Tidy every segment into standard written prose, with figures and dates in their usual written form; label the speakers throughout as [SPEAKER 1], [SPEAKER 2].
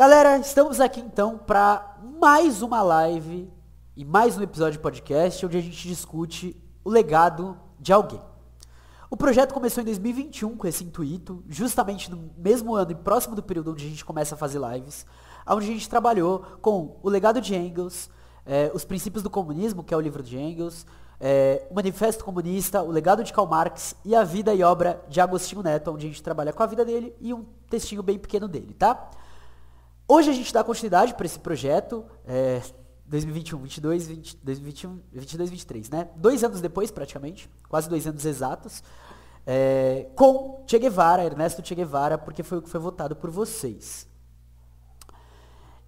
[SPEAKER 1] Galera, estamos aqui então para mais uma live e mais um episódio de podcast onde a gente discute o legado de alguém. O projeto começou em 2021 com esse intuito, justamente no mesmo ano e próximo do período onde a gente começa a fazer lives, onde a gente trabalhou com o legado de Engels, os princípios do comunismo, que é o livro de Engels, o Manifesto Comunista, o legado de Karl Marx e a vida e obra de Agostinho Neto, onde a gente trabalha com a vida dele e um textinho bem pequeno dele, tá? Hoje a gente dá continuidade para esse projeto, 2021, 22, 2021, 22, 23, né? 2 anos depois, praticamente, quase 2 anos exatos, com Che Guevara, Ernesto Che Guevara, porque foi o que foi votado por vocês.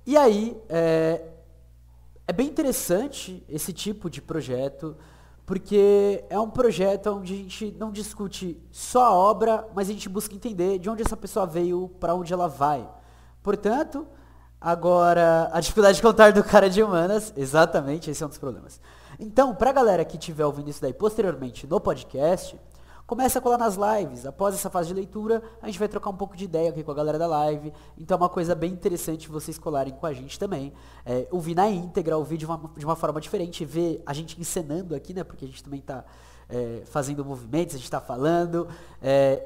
[SPEAKER 1] E aí, é bem interessante esse tipo de projeto, porque é um projeto onde a gente não discute só a obra, mas a gente busca entender de onde essa pessoa veio, para onde ela vai. Portanto, agora, a dificuldade de contar do cara de humanas, exatamente, esse é um dos problemas. Então, pra galera que estiver ouvindo isso daí posteriormente no podcast, começa a colar nas lives. Após essa fase de leitura, a gente vai trocar um pouco de ideia aqui com a galera da live. Então é uma coisa bem interessante vocês colarem com a gente também. Ouvir na íntegra, ouvir de uma forma diferente, ver a gente encenando aqui, né? Porque a gente também tá fazendo movimentos, a gente tá falando.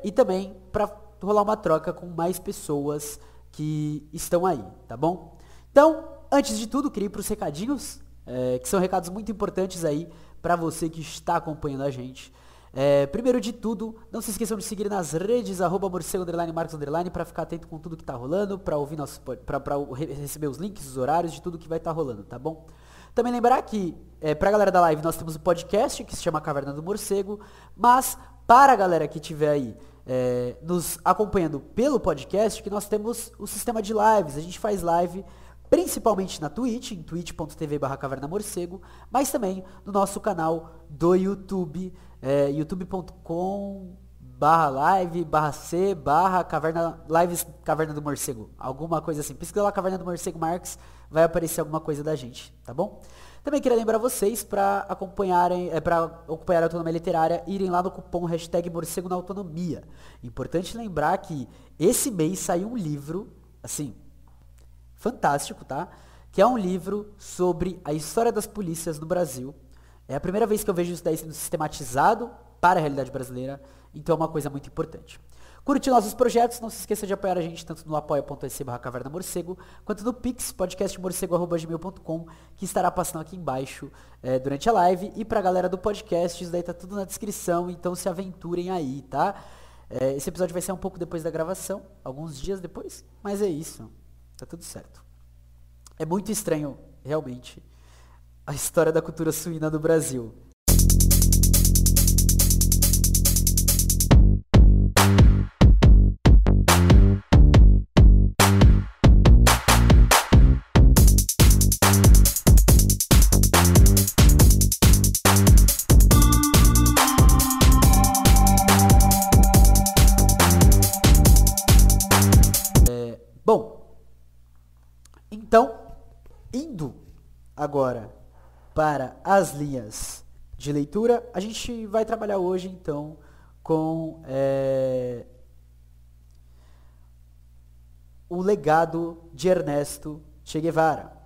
[SPEAKER 1] E também pra rolar uma troca com mais pessoas que estão aí, tá bom? Então, antes de tudo, queria ir para os recadinhos, que são recados muito importantes aí para você que está acompanhando a gente. Primeiro de tudo, não se esqueçam de seguir nas redes, @morcego_, Marcos_, para ficar atento com tudo que tá rolando, para ouvir para receber os links, os horários de tudo que vai estar rolando, tá bom? Também lembrar que, pra galera da live, nós temos o podcast, que se chama Caverna do Morcego, mas para a galera que estiver aí, nos acompanhando pelo podcast, que nós temos o sistema de lives. A gente faz live principalmente na Twitch, em twitch.tv/cavernamorcego, mas também no nosso canal do YouTube, youtube.com/live/c/lives Caverna do Morcego, alguma coisa assim. Pesquisa lá Caverna do Morcego Marx, vai aparecer alguma coisa da gente, tá bom? Também queria lembrar vocês para acompanhar a Autonomia Literária, irem lá no cupom #Morcego na Autonomia. Importante lembrar que esse mês saiu um livro, assim, fantástico, tá? Que é um livro sobre a história das polícias no Brasil. É a primeira vez que eu vejo isso daí sendo sistematizado para a realidade brasileira, então é uma coisa muito importante. Curte nossos projetos, não se esqueça de apoiar a gente tanto no apoia.se/cavernamorcego, quanto no Pix, podcastmorcego@gmail.com, que estará passando aqui embaixo durante a live. E pra galera do podcast, isso daí tá tudo na descrição, então se aventurem aí, tá? Esse episódio vai ser um pouco depois da gravação, alguns dias depois, mas é isso, tá tudo certo. É muito estranho, realmente, a história da cultura suína no Brasil. Bom, então, indo agora para as linhas de leitura, a gente vai trabalhar hoje, então, com o legado de Ernesto Che Guevara.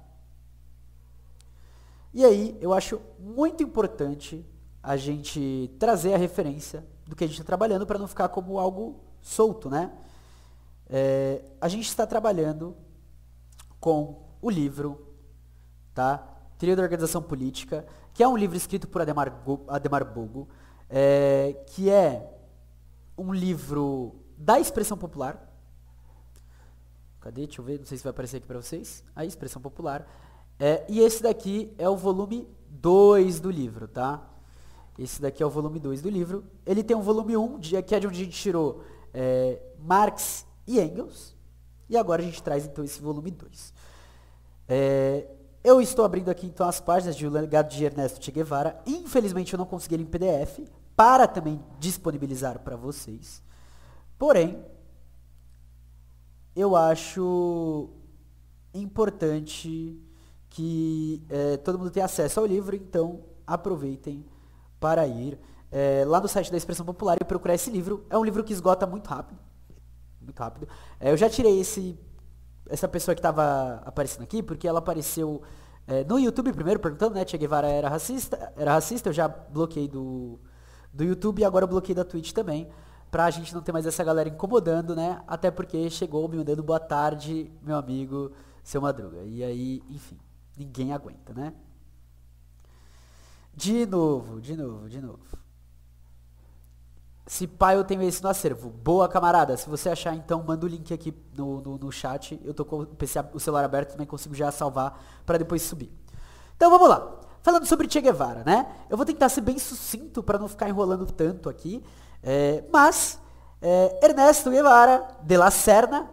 [SPEAKER 1] E aí, eu acho muito importante a gente trazer a referência do que a gente está trabalhando para não ficar como algo solto, né? A gente está trabalhando com o livro, tá? Teoria da Organização Política, que é um livro escrito por Ademar Bogo, que é um livro da expressão popular. Cadê? Deixa eu ver, não sei se vai aparecer aqui para vocês. A expressão popular. E esse daqui é o volume 2 do livro, tá? Esse daqui é o volume 2 do livro. Ele tem um volume 1, que é de onde a gente tirou Marx e Engels, e agora a gente traz então esse volume 2. Eu estou abrindo aqui então as páginas de O Legado de Ernesto Che Guevara. Infelizmente eu não consegui ele em PDF, para também disponibilizar para vocês. Porém, eu acho importante que todo mundo tenha acesso ao livro, então aproveitem para ir lá no site da Expressão Popular e procurar esse livro. É um livro que esgota muito rápido. Muito rápido. Eu já tirei essa pessoa que estava aparecendo aqui, porque ela apareceu no YouTube primeiro, perguntando, né, Che Guevara era racista, eu já bloqueei do YouTube e agora eu bloqueei da Twitch também, pra gente não ter mais essa galera incomodando, né, até porque chegou me mandando boa tarde, meu amigo, seu Madruga, e aí, enfim, ninguém aguenta, né. De novo. Se pá, eu tenho esse no acervo. Boa, camarada. Se você achar, então, manda o link aqui no chat. Eu tô com o celular aberto, também consigo já salvar para depois subir. Então, vamos lá. Falando sobre Che Guevara, né? Eu vou tentar ser bem sucinto para não ficar enrolando tanto aqui. Ernesto Guevara de la Serna,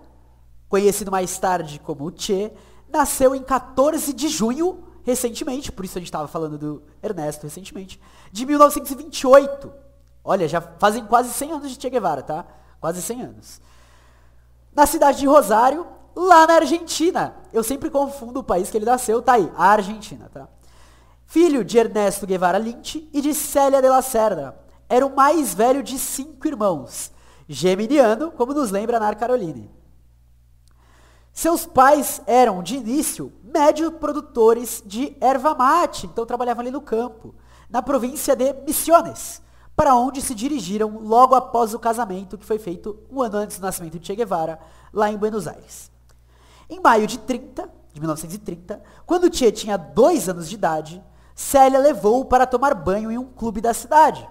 [SPEAKER 1] conhecido mais tarde como Che, nasceu em 14 de junho, recentemente, por isso a gente estava falando do Ernesto recentemente, de 1928. Olha, já fazem quase 100 anos de Che Guevara, tá? Quase 100 anos. Na cidade de Rosário, lá na Argentina. Eu sempre confundo o país que ele nasceu, tá aí, a Argentina, tá? Filho de Ernesto Guevara Lynch e de Célia de la Serna. Era o mais velho de 5 irmãos. Geminiano, como nos lembra Nar Caroline. Seus pais eram, de início, médio produtores de erva mate, então trabalhavam ali no campo, na província de Misiones, para onde se dirigiram logo após o casamento que foi feito um ano antes do nascimento de Che Guevara, lá em Buenos Aires. Em maio de 1930, quando Che tinha 2 anos de idade, Célia levou-o para tomar banho em um clube da cidade.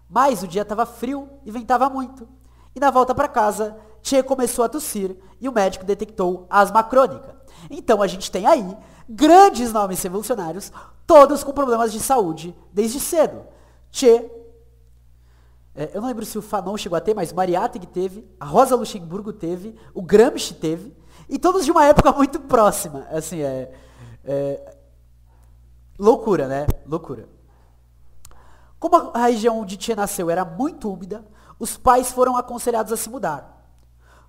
[SPEAKER 1] Mas o dia estava frio e ventava muito. E na volta para casa, Che começou a tossir e o médico detectou asma crônica. Então a gente tem aí grandes nomes revolucionários, todos com problemas de saúde desde cedo. Che, eu não lembro se o Fanon chegou a ter, mas o Mariátegui teve, a Rosa Luxemburgo teve, o Gramsci teve, e todos de uma época muito próxima. Assim, loucura, né? Loucura. Como a região onde Che nasceu era muito úmida, os pais foram aconselhados a se mudar.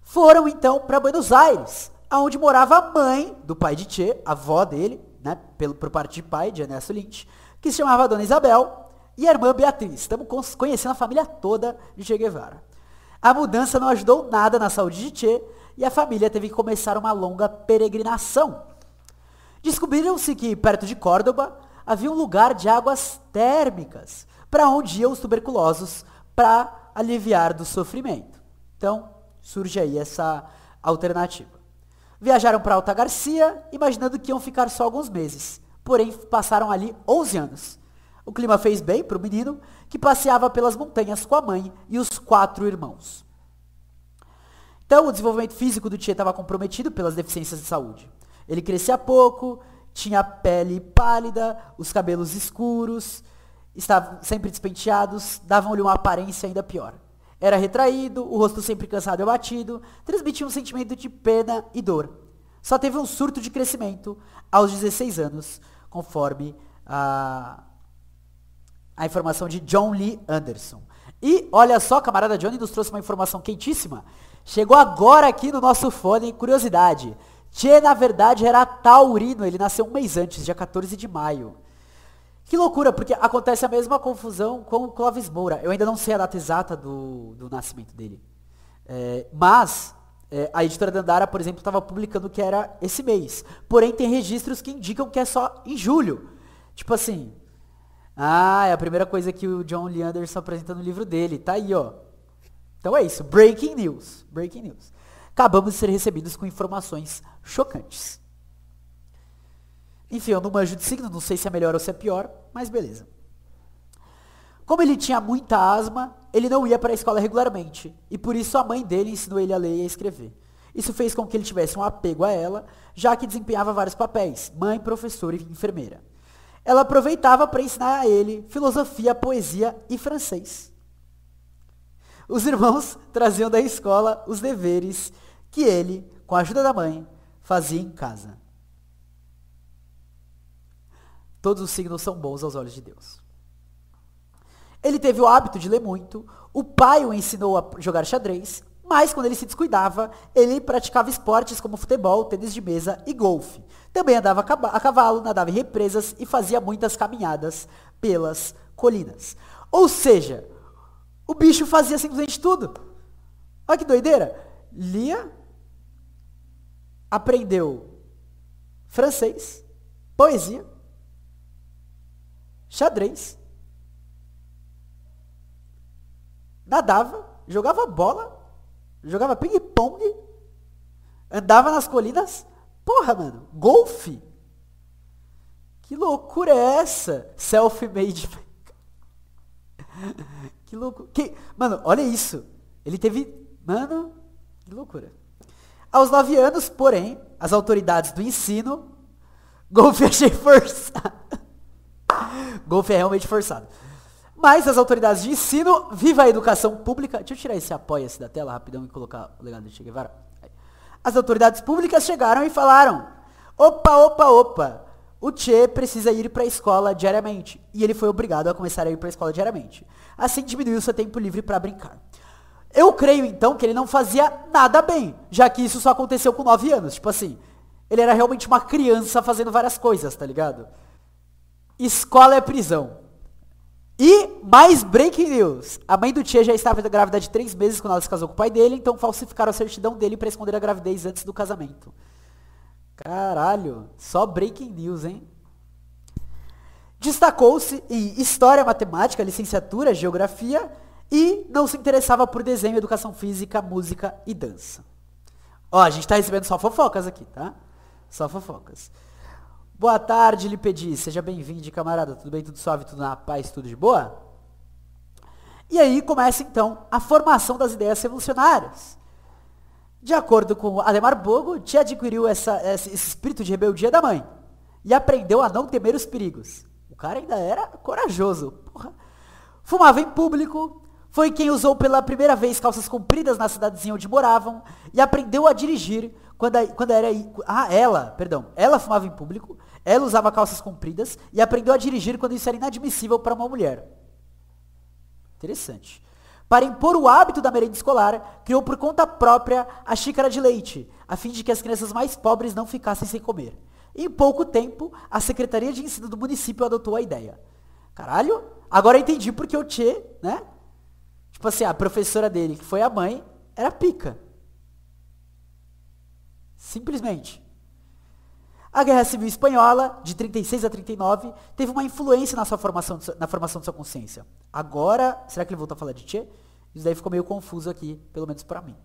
[SPEAKER 1] Foram então para Buenos Aires, onde morava a mãe do pai de Che, a avó dele, né, por parte de pai, de Ernesto Lynch, que se chamava Dona Isabel, e a irmã Beatriz. Estamos conhecendo a família toda de Che Guevara. A mudança não ajudou nada na saúde de Che e a família teve que começar uma longa peregrinação. Descobriram-se que, perto de Córdoba, havia um lugar de águas térmicas, para onde iam os tuberculosos para aliviar do sofrimento. Então, surge aí essa alternativa. Viajaram para Alta Garcia, imaginando que iam ficar só alguns meses. Porém, passaram ali 11 anos. O clima fez bem para o menino, que passeava pelas montanhas com a mãe e os 4 irmãos. Então, o desenvolvimento físico do Che estava comprometido pelas deficiências de saúde. Ele crescia pouco, tinha a pele pálida, os cabelos escuros, estavam sempre despenteados, davam-lhe uma aparência ainda pior. Era retraído, o rosto sempre cansado e abatido, transmitia um sentimento de pena e dor. Só teve um surto de crescimento aos 16 anos, conforme a informação de John Lee Anderson. E olha só, camarada Johnny nos trouxe uma informação quentíssima. Chegou agora aqui no nosso fone, curiosidade. Che, na verdade, era taurino, ele nasceu um mês antes, dia 14 de maio. Que loucura, porque acontece a mesma confusão com o Clóvis Moura. Eu ainda não sei a data exata do nascimento dele. Mas a editora Dandara, por exemplo, estava publicando que era esse mês. Porém, tem registros que indicam que é só em julho. Tipo assim, é a primeira coisa que o John Lee Anderson apresenta no livro dele. Tá aí, ó. Então é isso, breaking news. Breaking news. Acabamos de ser recebidos com informações chocantes. Enfim, eu não manjo de signo, não sei se é melhor ou se é pior, mas beleza. Como ele tinha muita asma, ele não ia para a escola regularmente, e por isso a mãe dele ensinou ele a ler e a escrever. Isso fez com que ele tivesse um apego a ela, já que desempenhava vários papéis, mãe, professora e enfermeira. Ela aproveitava para ensinar a ele filosofia, poesia e francês. Os irmãos traziam da escola os deveres que ele, com a ajuda da mãe, fazia em casa. Todos os signos são bons aos olhos de Deus. Ele teve o hábito de ler muito, o pai o ensinou a jogar xadrez, mas quando ele se descuidava, ele praticava esportes como futebol, tênis de mesa e golfe. Também andava a cavalo, nadava em represas e fazia muitas caminhadas pelas colinas. Ou seja, o bicho fazia simplesmente tudo. Olha que doideira. Lia, aprendeu francês, poesia, xadrez, nadava, jogava bola, jogava ping-pong, andava nas colinas. Porra, mano, golfe. Que loucura é essa? Self-made. Que loucura. Mano, olha isso. Ele teve... Mano, que loucura. Aos 9 anos, porém, as autoridades do ensino... Golfe achei forçado. Golfe é realmente forçado. Mas as autoridades de ensino, viva a educação pública... Deixa eu tirar esse apoia-se da tela rapidão e colocar o legado de Che Guevara. As autoridades públicas chegaram e falaram: opa, o Che precisa ir para a escola diariamente. E ele foi obrigado a começar a ir para a escola diariamente. Assim diminuiu seu tempo livre para brincar. Eu creio então que ele não fazia nada bem, já que isso só aconteceu com 9 anos. Tipo assim, ele era realmente uma criança fazendo várias coisas, tá ligado? Escola é prisão. E mais breaking news. A mãe do Che já estava grávida de 3 meses quando ela se casou com o pai dele, então falsificaram a certidão dele para esconder a gravidez antes do casamento. Caralho, só breaking news, hein? Destacou-se em História, Matemática, Licenciatura, Geografia e não se interessava por desenho, educação física, música e dança. Ó, a gente tá recebendo só fofocas aqui, tá? Só fofocas. Boa tarde, Lipedi. Seja bem-vindo, camarada. Tudo bem, tudo suave, tudo na paz, tudo de boa? E aí começa, então, a formação das ideias revolucionárias. De acordo com Ademar Bogo, Che adquiriu esse espírito de rebeldia da mãe e aprendeu a não temer os perigos. O cara ainda era corajoso. Porra. Fumava em público, foi quem usou pela primeira vez calças compridas na cidadezinha onde moravam e aprendeu a dirigir ela fumava em público, ela usava calças compridas e aprendeu a dirigir quando isso era inadmissível para uma mulher. Interessante. Para impor o hábito da merenda escolar, criou por conta própria a xícara de leite, a fim de que as crianças mais pobres não ficassem sem comer. Em pouco tempo, a Secretaria de Ensino do município adotou a ideia. Caralho, agora eu entendi porque o Che, né? Tipo assim, a professora dele, que foi a mãe, era pica. Simplesmente. A Guerra Civil Espanhola, de 36 a 39, teve uma influência na formação de sua consciência. Agora, será que ele voltou a falar de Che? Isso daí ficou meio confuso aqui, pelo menos para mim.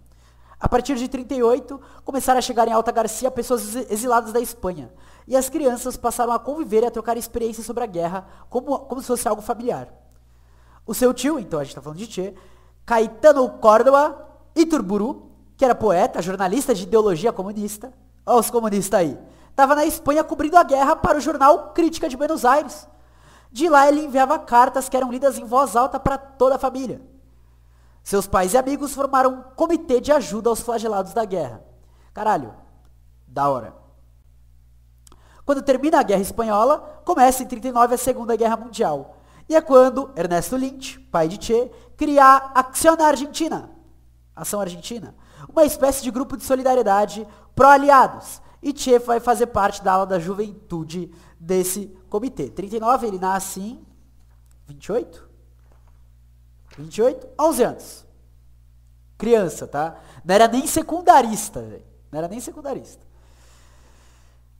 [SPEAKER 1] A partir de 38, começaram a chegar em Alta Garcia pessoas exiladas da Espanha. E as crianças passaram a conviver e a trocar experiências sobre a guerra, como se fosse algo familiar. O seu tio, então a gente está falando de Che, Caetano Córdoba Iturburu, que era poeta, jornalista de ideologia comunista, olha os comunistas aí, estava na Espanha cobrindo a guerra para o jornal Crítica de Buenos Aires. De lá ele enviava cartas que eram lidas em voz alta para toda a família. Seus pais e amigos formaram um comitê de ajuda aos flagelados da guerra. Caralho, da hora. Quando termina a Guerra Espanhola, começa em 39 a Segunda Guerra Mundial. E é quando Ernesto Lynch, pai de Che, cria a Acción Argentina, Ação Argentina, uma espécie de grupo de solidariedade pró-aliados. E Che vai fazer parte da ala da juventude desse comitê. 39, ele nasce em 28? 11 anos. Criança, tá? Não era nem secundarista, velho. Não era nem secundarista.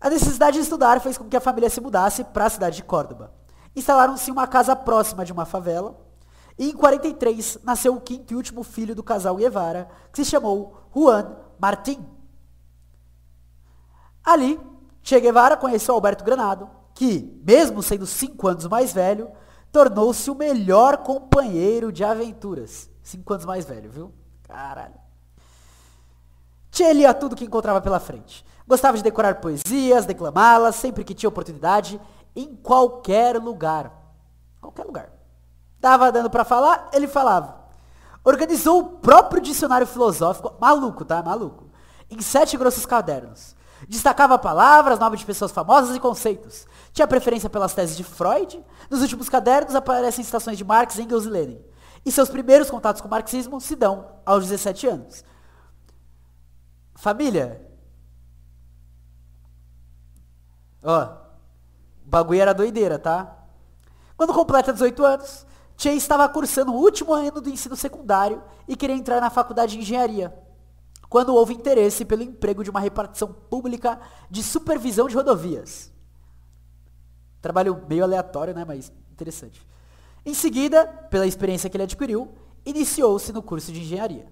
[SPEAKER 1] A necessidade de estudar fez com que a família se mudasse para a cidade de Córdoba. Instalaram-se em uma casa próxima de uma favela. E em 43 nasceu o quinto e último filho do casal Guevara, que se chamou Juan Martín. Ali, Che Guevara conheceu Alberto Granado, que, mesmo sendo 5 anos mais velho, tornou-se o melhor companheiro de aventuras. 5 anos mais velho, viu? Caralho. Che lia tudo que encontrava pela frente. Gostava de decorar poesias, declamá-las, sempre que tinha oportunidade, em qualquer lugar. Qualquer lugar. Tava dando pra falar, ele falava. Organizou o próprio dicionário filosófico, maluco, tá? Maluco. Em 7 grossos cadernos. Destacava palavras, nomes de pessoas famosas e conceitos. Tinha preferência pelas teses de Freud. Nos últimos cadernos aparecem citações de Marx, Engels e Lenin. E seus primeiros contatos com o marxismo se dão aos 17 anos. Família. Ó, o bagulho era doideira, tá? Quando completa 18 anos, Che estava cursando o último ano do ensino secundário e queria entrar na faculdade de engenharia. quando houve interesse pelo emprego de uma repartição pública de supervisão de rodovias. Trabalho meio aleatório, né, mas interessante. Em seguida, pela experiência que ele adquiriu, iniciou-se no curso de engenharia.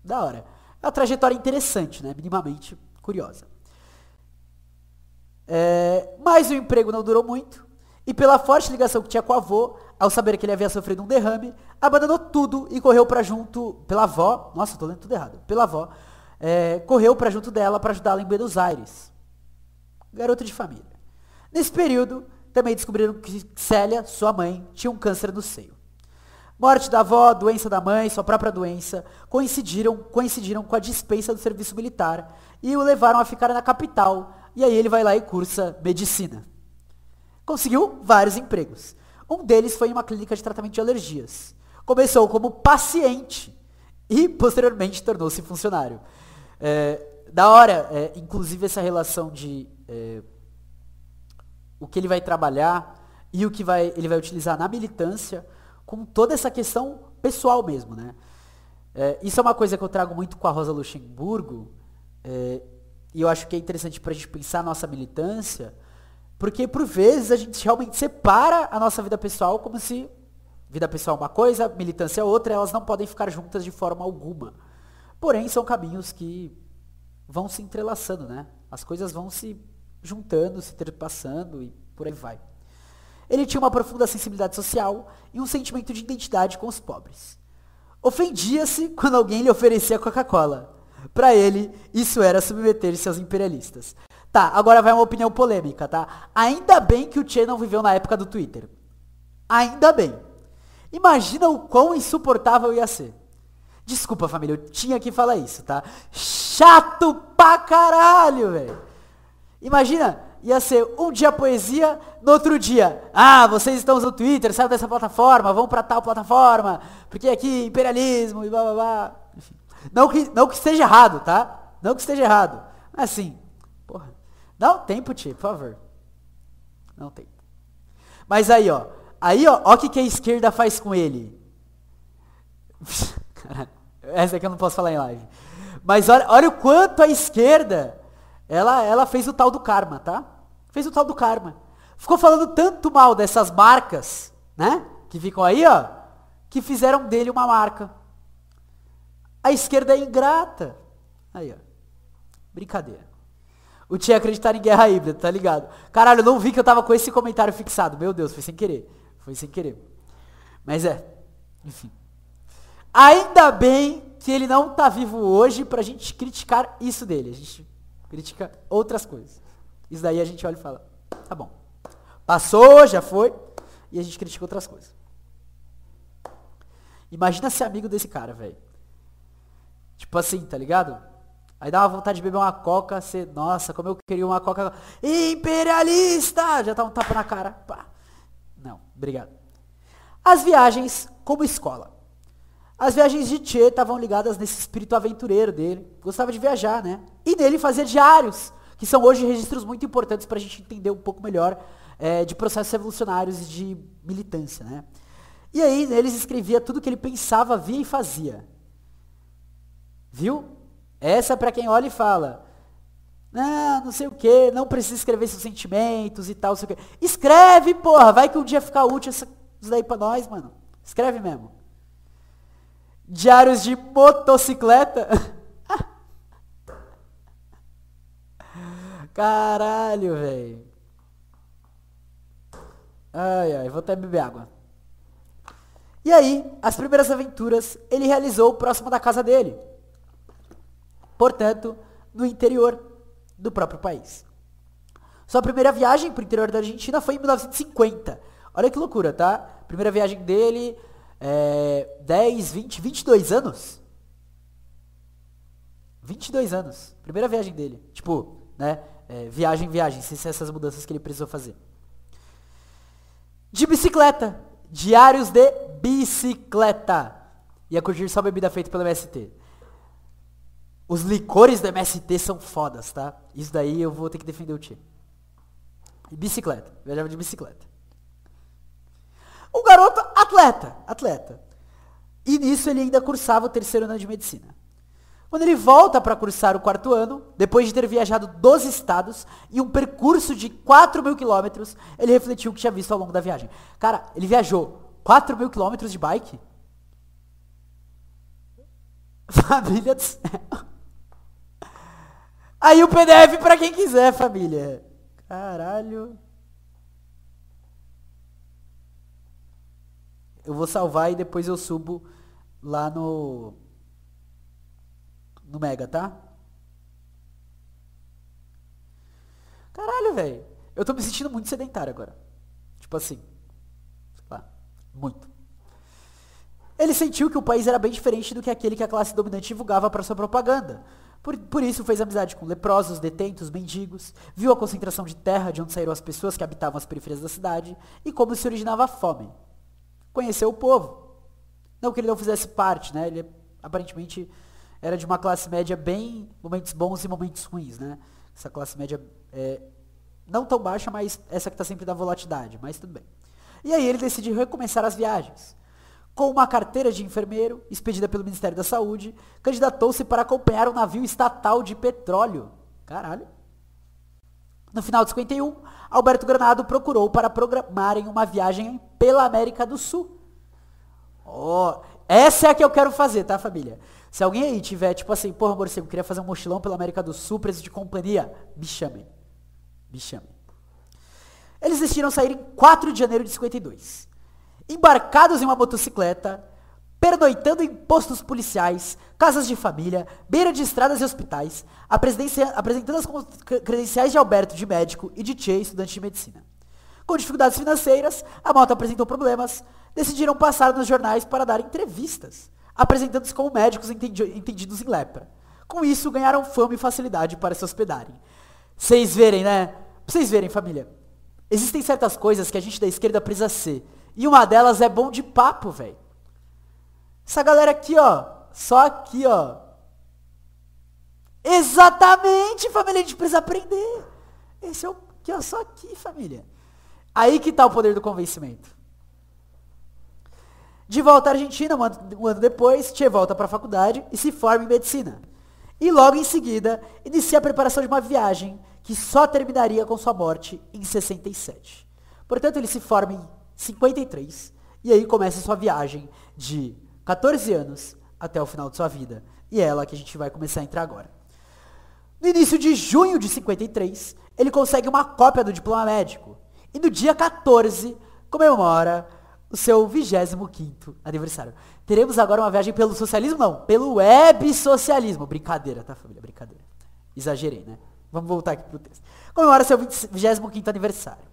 [SPEAKER 1] Da hora. É uma trajetória interessante, né, minimamente curiosa. Mas o emprego não durou muito, e pela forte ligação que tinha com o avô, ao saber que ele havia sofrido um derrame, abandonou tudo e correu para junto, pela avó, nossa, tô lendo tudo errado, pela avó, correu para junto dela para ajudá-la em Buenos Aires. Garoto de família. Nesse período, também descobriram que Célia, sua mãe, tinha um câncer no seio. Morte da avó, doença da mãe, sua própria doença, coincidiram com a dispensa do serviço militar e o levaram a ficar na capital, e aí ele vai lá e cursa medicina. Conseguiu vários empregos. Um deles foi em uma clínica de tratamento de alergias. Começou como paciente e posteriormente tornou-se funcionário. Da hora, inclusive essa relação de o que ele vai trabalhar e o que ele vai utilizar na militância, com toda essa questão pessoal mesmo, né? Isso é uma coisa que eu trago muito com a Rosa Luxemburgo, e eu acho que é interessante para a gente pensar a nossa militância, porque por vezes a gente realmente separa a nossa vida pessoal como se vida pessoal é uma coisa, militância é outra, elas não podem ficar juntas de forma alguma. Porém, são caminhos que vão se entrelaçando, né? As coisas vão se juntando, se interpassando e por aí vai. Ele tinha uma profunda sensibilidade social e um sentimento de identidade com os pobres. Ofendia-se quando alguém lhe oferecia Coca-Cola. Para ele, isso era submeter-se aos imperialistas. Tá, agora vai uma opinião polêmica, tá? Ainda bem que o Che não viveu na época do Twitter. Ainda bem. Imagina o quão insuportável ia ser. Desculpa, família, eu tinha que falar isso, tá? Chato pra caralho, velho. Imagina, ia ser um dia poesia, no outro dia, vocês estão usando o Twitter, saiam dessa plataforma, vão pra tal plataforma, porque aqui imperialismo e blá blá blá. Enfim. Não que esteja errado, tá? Não que esteja errado. Assim, porra, dá um tempo, tio, por favor. Não tem. Mas aí, ó, o que a esquerda faz com ele. Caralho, essa aqui eu não posso falar em live. Mas olha o quanto a esquerda, ela fez o tal do karma, tá? Fez o tal do karma. Ficou falando tanto mal dessas marcas, né? Que ficam aí, ó, que fizeram dele uma marca. A esquerda é ingrata. Aí, ó. Brincadeira. O Tia acreditar em guerra híbrida, tá ligado? Caralho, eu não vi que eu tava com esse comentário fixado. Meu Deus, foi sem querer. Foi sem querer. Mas enfim. Ainda bem que ele não tá vivo hoje pra gente criticar isso dele. A gente critica outras coisas. Isso daí a gente olha e fala, tá bom. Passou, já foi. E a gente critica outras coisas. Imagina ser amigo desse cara, velho. Tipo assim, tá ligado? Aí dá uma vontade de beber uma coca, nossa, como eu queria uma coca. Imperialista! Já tá um tapa na cara. Pá. Não, obrigado. As viagens como escola. As viagens de Che estavam ligadas nesse espírito aventureiro dele. Gostava de viajar, né? E nele fazia diários, que são hoje registros muito importantes pra gente entender um pouco melhor de processos revolucionários e de militância, né? E aí, neles escrevia tudo que ele pensava, via e fazia. Viu? Essa é pra quem olha e fala, não sei o que, não precisa escrever seus sentimentos e tal, não sei o que. Escreve, porra, vai que um dia ficar útil isso daí pra nós, mano. Escreve mesmo. Diários de motocicleta. Caralho, velho. Ai, vou até beber água. E aí, as primeiras aventuras ele realizou próximo da casa dele. Portanto, no interior do próprio país. Sua primeira viagem para o interior da Argentina foi em 1950. Olha que loucura, tá? Primeira viagem dele, 10, 20, 22 anos. 22 anos. Primeira viagem dele. Tipo, né? Viagem, sem ser essas mudanças que ele precisou fazer. De bicicleta. Diários de bicicleta. Ia curtir só bebida feita pelo MST. Os licores do MST são fodas, tá? Isso daí eu vou ter que defender o Che. E bicicleta. Viajava de bicicleta. O garoto, atleta. E nisso ele ainda cursava o terceiro ano de medicina. Quando ele volta para cursar o 4º ano, depois de ter viajado 12 estados e um percurso de 4.000 quilômetros, ele refletiu o que tinha visto ao longo da viagem. Cara, ele viajou 4.000 quilômetros de bike? Família do céu. Aí o PDF pra quem quiser, família. Caralho. Eu vou salvar e depois eu subo lá no Mega, tá? Caralho, velho. Eu tô me sentindo muito sedentário agora. Tipo assim. Sei lá. Muito. Ele sentiu que o país era bem diferente do que aquele que a classe dominante divulgava para sua propaganda. Por isso fez amizade com leprosos, detentos, mendigos, viu a concentração de terra de onde saíram as pessoas que habitavam as periferias da cidade e como se originava a fome. Conheceu o povo. Não que ele não fizesse parte, né? Ele aparentemente era de uma classe média bem momentos bons e momentos ruins, né? Essa classe média não tão baixa, mas essa que está sempre da volatilidade, mas tudo bem. E aí ele decidiu recomeçar as viagens. Com uma carteira de enfermeiro, expedida pelo Ministério da Saúde, candidatou-se para acompanhar um navio estatal de petróleo. Caralho. No final de 51, Alberto Granado procurou para programarem uma viagem pela América do Sul. Oh, essa é a que eu quero fazer, tá, família? Se alguém aí tiver, tipo assim, porra, morcego, queria fazer um mochilão pela América do Sul, preço de companhia, me chamem. Me chamem. Eles decidiram sair em 4 de janeiro de 52. Embarcados em uma motocicleta, pernoitando em postos policiais, casas de família, beira de estradas e hospitais, apresentando as credenciais de Alberto de médico e de Tchê, estudante de medicina. Com dificuldades financeiras, a moto apresentou problemas, decidiram passar nos jornais para dar entrevistas, apresentando-se como médicos entendidos em lepra. Com isso, ganharam fama e facilidade para se hospedarem. Vocês verem, né? Pra vocês verem, família. Existem certas coisas que a gente da esquerda precisa ser. E uma delas é bom de papo, velho. Essa galera aqui, ó. Só aqui, ó. Exatamente, família. A gente precisa aprender. Esse é o que, ó. Só aqui, família. Aí que tá o poder do convencimento. De volta à Argentina, um ano depois, Tchê volta para a faculdade e se forma em medicina. E logo em seguida, inicia a preparação de uma viagem que só terminaria com sua morte em 67. Portanto, ele se forma em 53, e aí começa a sua viagem de 14 anos até o final de sua vida. E é ela que a gente vai começar a entrar agora. No início de junho de 53, ele consegue uma cópia do diploma médico. E no dia 14, comemora o seu 25º aniversário. Teremos agora uma viagem pelo socialismo? Não, pelo web socialismo. Brincadeira, tá, família? Brincadeira. Exagerei, né? Vamos voltar aqui pro texto. Comemora seu 25º aniversário.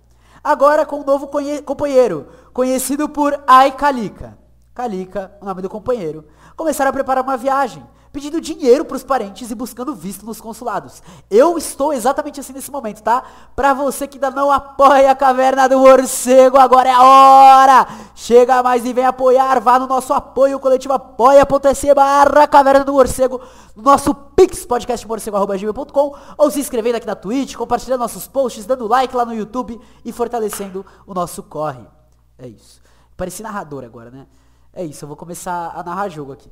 [SPEAKER 1] Agora com um novo companheiro, conhecido por Ai Calica. Calica, o nome do companheiro. Começaram a preparar uma viagem, pedindo dinheiro para os parentes e buscando visto nos consulados. Eu estou exatamente assim nesse momento, tá? Para você que ainda não apoia a Caverna do Morcego, agora é a hora! Chega mais e vem apoiar, vá no nosso apoio coletivo apoia.se/Caverna do Morcego, no nosso Pix, podcastmorcego@gmail.com, ou se inscrevendo aqui na Twitch, compartilhando nossos posts, dando like lá no YouTube e fortalecendo o nosso corre. É isso. Pareci narrador agora, né? É isso, eu vou começar a narrar jogo aqui.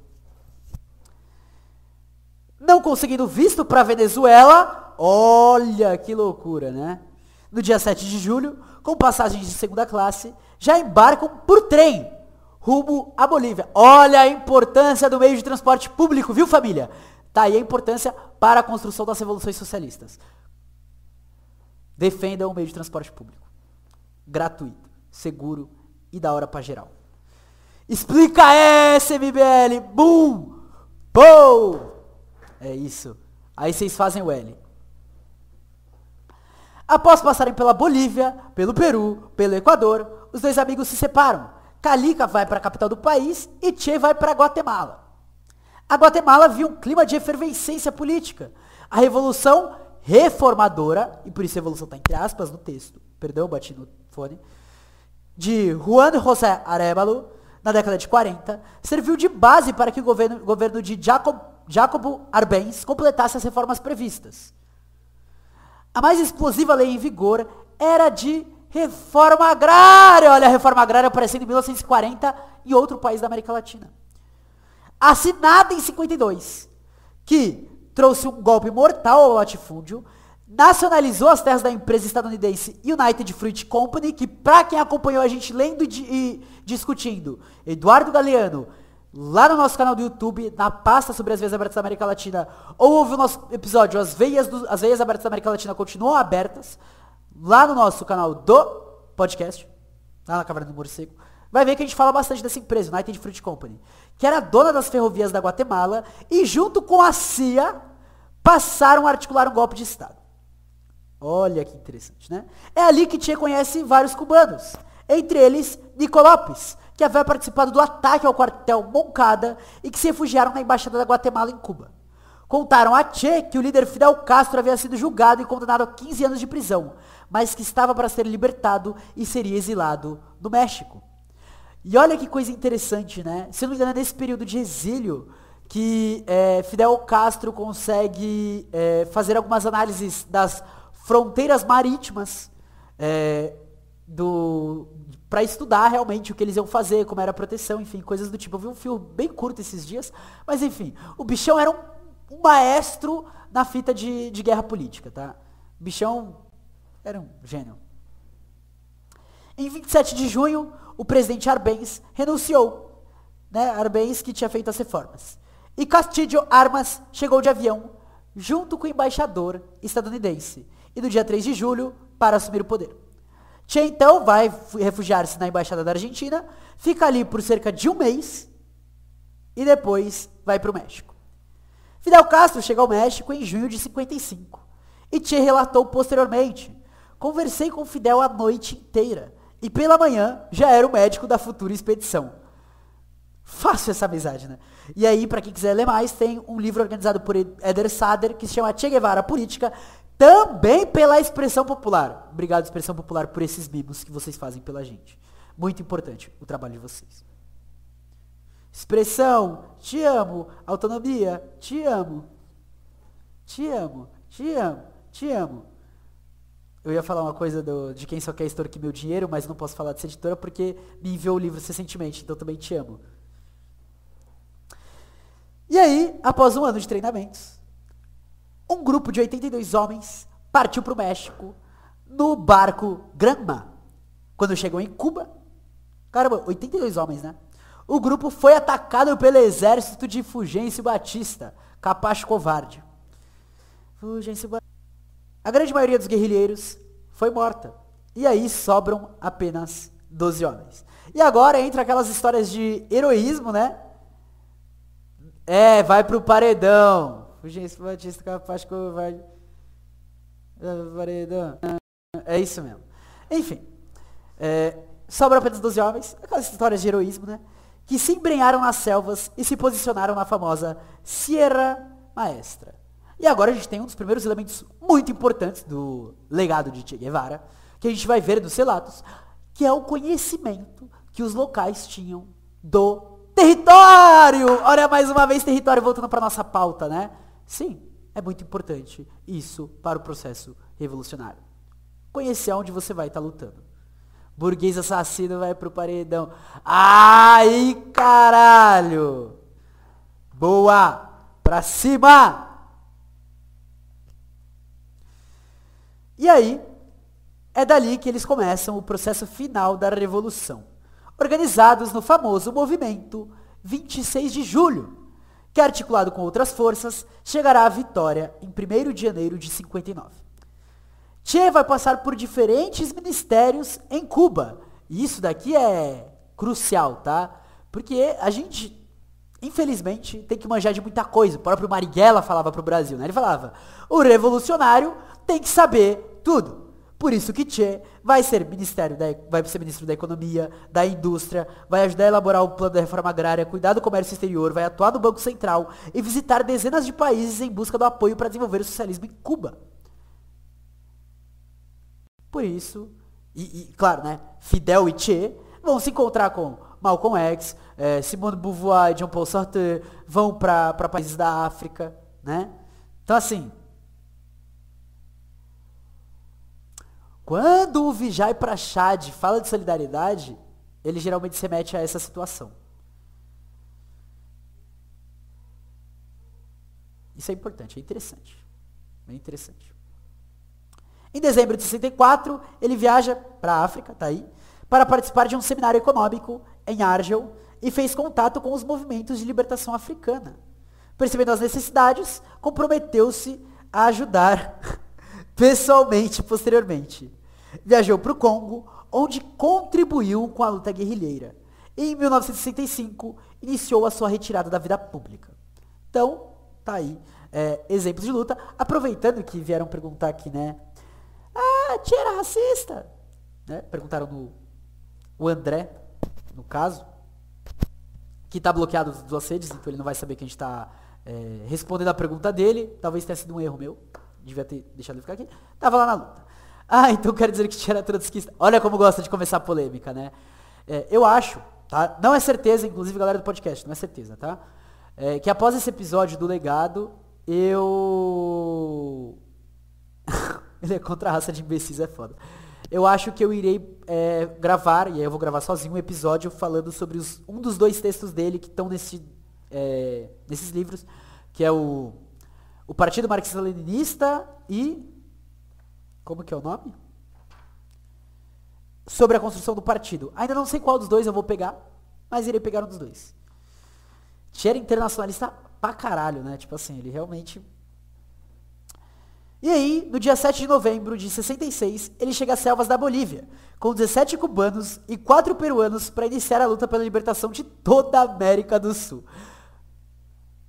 [SPEAKER 1] Não conseguindo visto para Venezuela, olha que loucura, né? No dia 7 de julho, com passagens de segunda classe, já embarcam por trem, rumo à Bolívia. Olha a importância do meio de transporte público, viu, família? Tá aí a importância para a construção das revoluções socialistas. Defendam o meio de transporte público. Gratuito, seguro e da hora pra geral. Explica essa, MBL! Bum! Pou! É isso. Aí vocês fazem o L. Após passarem pela Bolívia, pelo Peru, pelo Equador, os dois amigos se separam. Calica vai para a capital do país e Che vai para Guatemala. A Guatemala viu um clima de efervescência política. A revolução reformadora, e por isso a revolução está entre aspas no texto, perdão, bati no fone, de Juan José Arévalo, na década de 40, serviu de base para que o governo de Jacobo Arbenz completasse as reformas previstas. A mais explosiva lei em vigor era de reforma agrária. Olha a reforma agrária aparecendo em 1940 em outro país da América Latina. Assinada em 52, que trouxe um golpe mortal ao latifúndio, nacionalizou as terras da empresa estadunidense United Fruit Company, que para quem acompanhou a gente lendo e discutindo, Eduardo Galeano, lá no nosso canal do YouTube, na pasta sobre as veias abertas da América Latina, ou ouve o nosso episódio, as veias abertas da América Latina continuam abertas, lá no nosso canal do podcast, lá na Caverna do Morcego, vai ver que a gente fala bastante dessa empresa, United Fruit Company, que era dona das ferrovias da Guatemala e junto com a CIA passaram a articular um golpe de Estado. Olha que interessante, né? É ali que Che conhece vários cubanos, entre eles Nico Lopes, que havia participado do ataque ao quartel Moncada e que se refugiaram na embaixada da Guatemala em Cuba. Contaram a Che que o líder Fidel Castro havia sido julgado e condenado a 15 anos de prisão, mas que estava para ser libertado e seria exilado no México. E olha que coisa interessante, né? Se não me engano, é nesse período de exílio que Fidel Castro consegue fazer algumas análises das fronteiras marítimas para estudar realmente o que eles iam fazer, como era a proteção, enfim, coisas do tipo. Eu vi um filme bem curto esses dias, mas enfim, o bichão era um maestro na fita de guerra política, tá? O bichão era um gênio. Em 27 de junho, o presidente Arbenz renunciou, né? Arbenz que tinha feito as reformas. E Castillo Armas chegou de avião junto com o embaixador estadunidense. E no dia 3 de julho, para assumir o poder. Che então vai refugiar-se na embaixada da Argentina, fica ali por cerca de um mês e depois vai para o México. Fidel Castro chega ao México em junho de 55. E Che relatou posteriormente: conversei com Fidel a noite inteira e pela manhã já era o médico da futura expedição. Fácil essa amizade, né? E aí, para quem quiser ler mais, tem um livro organizado por Eder Sader que se chama Che Guevara Política, também pela Expressão Popular. Obrigado, Expressão Popular, por esses mimos que vocês fazem pela gente. Muito importante o trabalho de vocês. Expressão, te amo. Autonomia, te amo. Te amo, te amo, te amo. Eu ia falar uma coisa de quem só quer extorquir meu dinheiro, mas não posso falar dessa editora porque me enviou o livro recentemente, então também te amo. E aí, após um ano de treinamentos, um grupo de 82 homens partiu para o México no barco Granma. Quando chegou em Cuba, caramba, 82 homens, né? O grupo foi atacado pelo exército de Fulgêncio Batista, capacho covarde. A grande maioria dos guerrilheiros foi morta. E aí sobram apenas 12 homens. E agora entra aquelas histórias de heroísmo, né? Vai pro paredão. Fulgêncio Batista, capacho covarde. Paredão. É isso mesmo. Enfim. Sobram apenas 12 homens. Aquelas histórias de heroísmo, né? Que se embrenharam nas selvas e se posicionaram na famosa Sierra Maestra. E agora a gente tem um dos primeiros elementos muito importantes do legado de Che Guevara, que a gente vai ver nos relatos, que é o conhecimento que os locais tinham do território. Olha, mais uma vez território voltando para nossa pauta, né? Sim, é muito importante isso para o processo revolucionário. Conhecer onde você vai estar lutando. Burguês assassino vai pro paredão. Ai, caralho! Boa! Pra cima! E aí, é dali que eles começam o processo final da Revolução, organizados no famoso movimento 26 de julho, que articulado com outras forças, chegará à vitória em 1º de janeiro de 59. Che vai passar por diferentes ministérios em Cuba. E isso daqui é crucial, tá? Porque a gente, infelizmente, tem que manjar de muita coisa. O próprio Marighella falava pro Brasil, né? Ele falava, o revolucionário tem que saber tudo. Por isso que Che vai ser ministro da Economia, da Indústria, vai ajudar a elaborar o plano da reforma agrária, cuidar do comércio exterior, vai atuar no Banco Central e visitar dezenas de países em busca do apoio para desenvolver o socialismo em Cuba. Por isso, claro, né, Fidel e Che vão se encontrar com Malcolm X, Simone de Beauvoir e Jean-Paul Sartre, vão para países da África, né? Então, assim, quando o Vijay Prashad fala de solidariedade, ele geralmente se remete a essa situação. Isso é importante, é interessante. Bem interessante. Em dezembro de 64, ele viaja para a África, tá aí, para participar de um seminário econômico em Argel e fez contato com os movimentos de libertação africana. Percebendo as necessidades, comprometeu-se a ajudar pessoalmente posteriormente. Viajou para o Congo, onde contribuiu com a luta guerrilheira. E em 1965, iniciou a sua retirada da vida pública. Então, tá aí, exemplos de luta. Aproveitando que vieram perguntar aqui, né? Ah, Tchê era racista? Né? Perguntaram o André, no caso, que tá bloqueado dos duas redes, então ele não vai saber que a gente tá respondendo a pergunta dele. Talvez tenha sido um erro meu. Devia ter deixado ele ficar aqui. Tava lá na luta. Ah, então quero dizer que Tchê era trotskista. Olha como gosta de começar a polêmica, né? Eu acho, tá? Não é certeza, inclusive galera do podcast, não é certeza, tá? Que após esse episódio do legado, eu... Ele é contra a raça de imbecis, é foda. Eu acho que eu irei gravar, e aí eu vou gravar sozinho, um episódio falando sobre um dos dois textos dele que estão nesses livros, que é o Partido Marxista-Leninista e... Como que é o nome? Sobre a construção do partido. Ainda não sei qual dos dois eu vou pegar, mas irei pegar um dos dois. Tchê era internacionalista pra caralho, né? Tipo assim, ele realmente... E aí, no dia 7 de novembro de 66, ele chega às selvas da Bolívia, com 17 cubanos e 4 peruanos para iniciar a luta pela libertação de toda a América do Sul.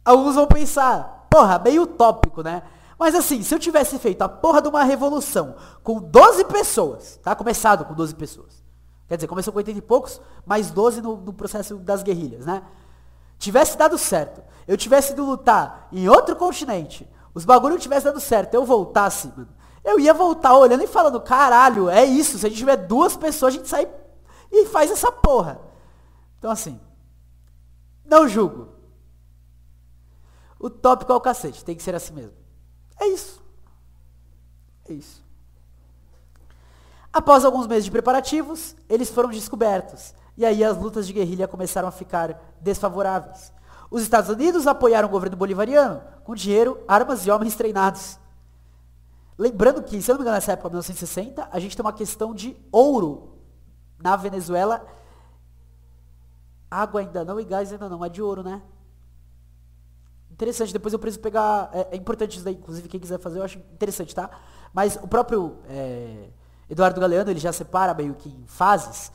[SPEAKER 1] Alguns vão pensar, porra, meio utópico, né? Mas assim, se eu tivesse feito a porra de uma revolução com 12 pessoas, tá? Começado com 12 pessoas. Quer dizer, começou com 80 e poucos, mais 12 no processo das guerrilhas, né? Tivesse dado certo, eu tivesse ido lutar em outro continente, os bagulho tivesse dado certo, eu voltasse, mano, eu ia voltar olhando e falando, caralho, é isso, se a gente tiver 2 pessoas, a gente sai e faz essa porra. Então assim, não julgo. O tópico é o cacete, tem que ser assim mesmo. É isso. É isso. Após alguns meses de preparativos, eles foram descobertos. E aí as lutas de guerrilha começaram a ficar desfavoráveis. Os Estados Unidos apoiaram o governo bolivariano com dinheiro, armas e homens treinados. Lembrando que, se eu não me engano, nessa época, 1960, a gente tem uma questão de ouro na Venezuela. Água ainda não e gás ainda não, é de ouro, né? Interessante, depois eu preciso pegar... É importante isso daí, inclusive, quem quiser fazer, eu acho interessante, tá? Mas o próprio Eduardo Galeano, ele já separa meio que em fases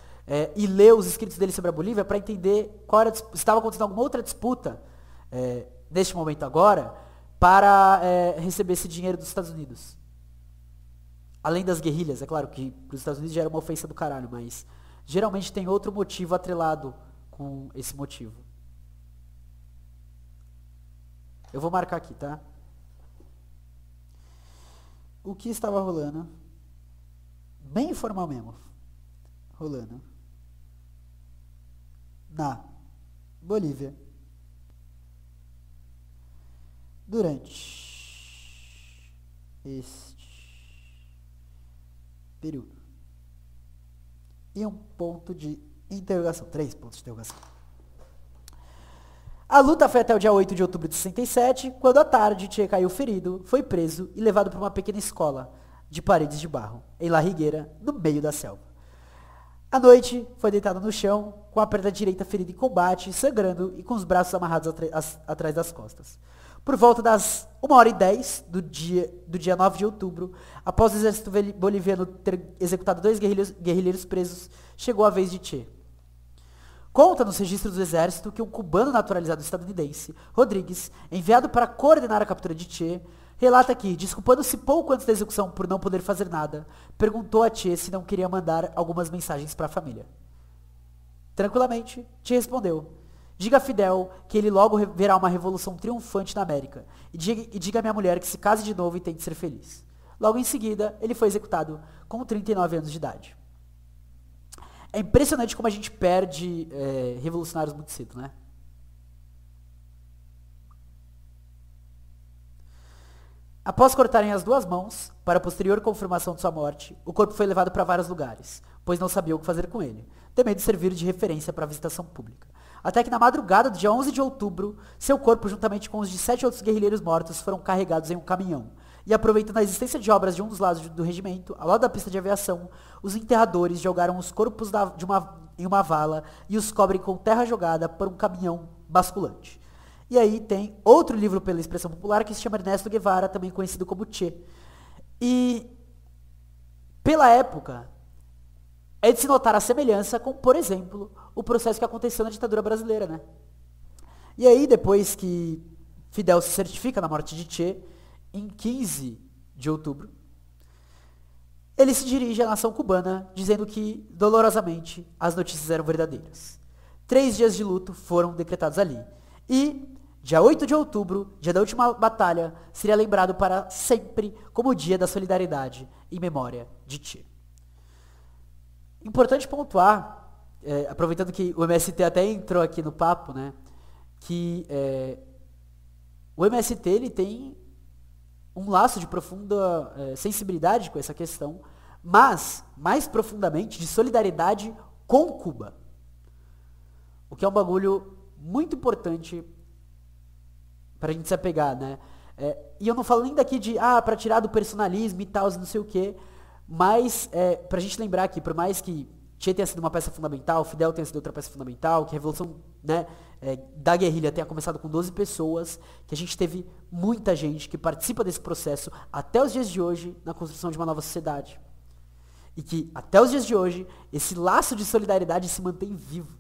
[SPEAKER 1] e lê os escritos dele sobre a Bolívia para entender qual era, se estava acontecendo alguma outra disputa, neste momento agora, para receber esse dinheiro dos Estados Unidos. Além das guerrilhas, é claro que para os Estados Unidos já era uma ofensa do caralho, mas geralmente tem outro motivo atrelado com esse motivo. Eu vou marcar aqui, tá? O que estava rolando? Bem informal mesmo. Rolando. Na Bolívia. Durante este período. E um ponto de interrogação. 3 pontos de interrogação. A luta foi até o dia 8 de outubro de 67, quando à tarde Tchê caiu ferido, foi preso e levado para uma pequena escola de paredes de barro, em La Higuera, no meio da selva. À noite, foi deitado no chão, com a perna direita ferida em combate, sangrando e com os braços amarrados atrás das costas. Por volta das 1h10 do dia 9 de outubro, após o exército boliviano ter executado 2 guerrilheiros presos, chegou a vez de Tchê. Conta nos registros do exército que um cubano naturalizado estadunidense, Rodrigues, enviado para coordenar a captura de Tchê, relata que, desculpando-se pouco antes da execução por não poder fazer nada, perguntou a Tchê se não queria mandar algumas mensagens para a família. Tranquilamente, Tchê respondeu: diga a Fidel que ele logo verá uma revolução triunfante na América, e diga à minha mulher que se case de novo e tente ser feliz. Logo em seguida, ele foi executado com 39 anos de idade. É impressionante como a gente perde revolucionários muito cedo, né? Após cortarem as 2 mãos, para a posterior confirmação de sua morte, o corpo foi levado para vários lugares, pois não sabia o que fazer com ele, temendo servir de referência para a visitação pública. até que na madrugada do dia 11 de outubro, seu corpo, juntamente com os de 7 outros guerrilheiros mortos, foram carregados em um caminhão. E aproveitando a existência de obras de um dos lados do regimento, ao lado da pista de aviação, os enterradores jogaram os corpos em uma vala e os cobrem com terra jogada por um caminhão basculante. E aí tem outro livro pela expressão popular que se chama Ernesto Guevara, também conhecido como Che. E pela época, é de se notar a semelhança com, por exemplo, o processo que aconteceu na ditadura brasileira, né? E aí, depois que Fidel se certifica na morte de Che, em 15 de outubro, ele se dirige à nação cubana, dizendo que, dolorosamente, as notícias eram verdadeiras. 3 dias de luto foram decretados ali. E, dia 8 de outubro, dia da última batalha, seria lembrado para sempre como o dia da solidariedade em memória de Che. Importante pontuar, aproveitando que o MST até entrou aqui no papo, né, que o MST ele tem um laço de profunda sensibilidade com essa questão, mas, mais profundamente, de solidariedade com Cuba. O que é um bagulho muito importante pra gente se apegar, né? E eu não falo nem daqui de, pra tirar do personalismo e tal, não sei o quê, mas pra gente lembrar que, por mais que Che tenha sido uma peça fundamental, Fidel tenha sido outra peça fundamental, que a Revolução, né, da guerrilha tenha começado com 12 pessoas, que a gente teve muita gente que participa desse processo até os dias de hoje na construção de uma nova sociedade. E que, até os dias de hoje, esse laço de solidariedade se mantém vivo.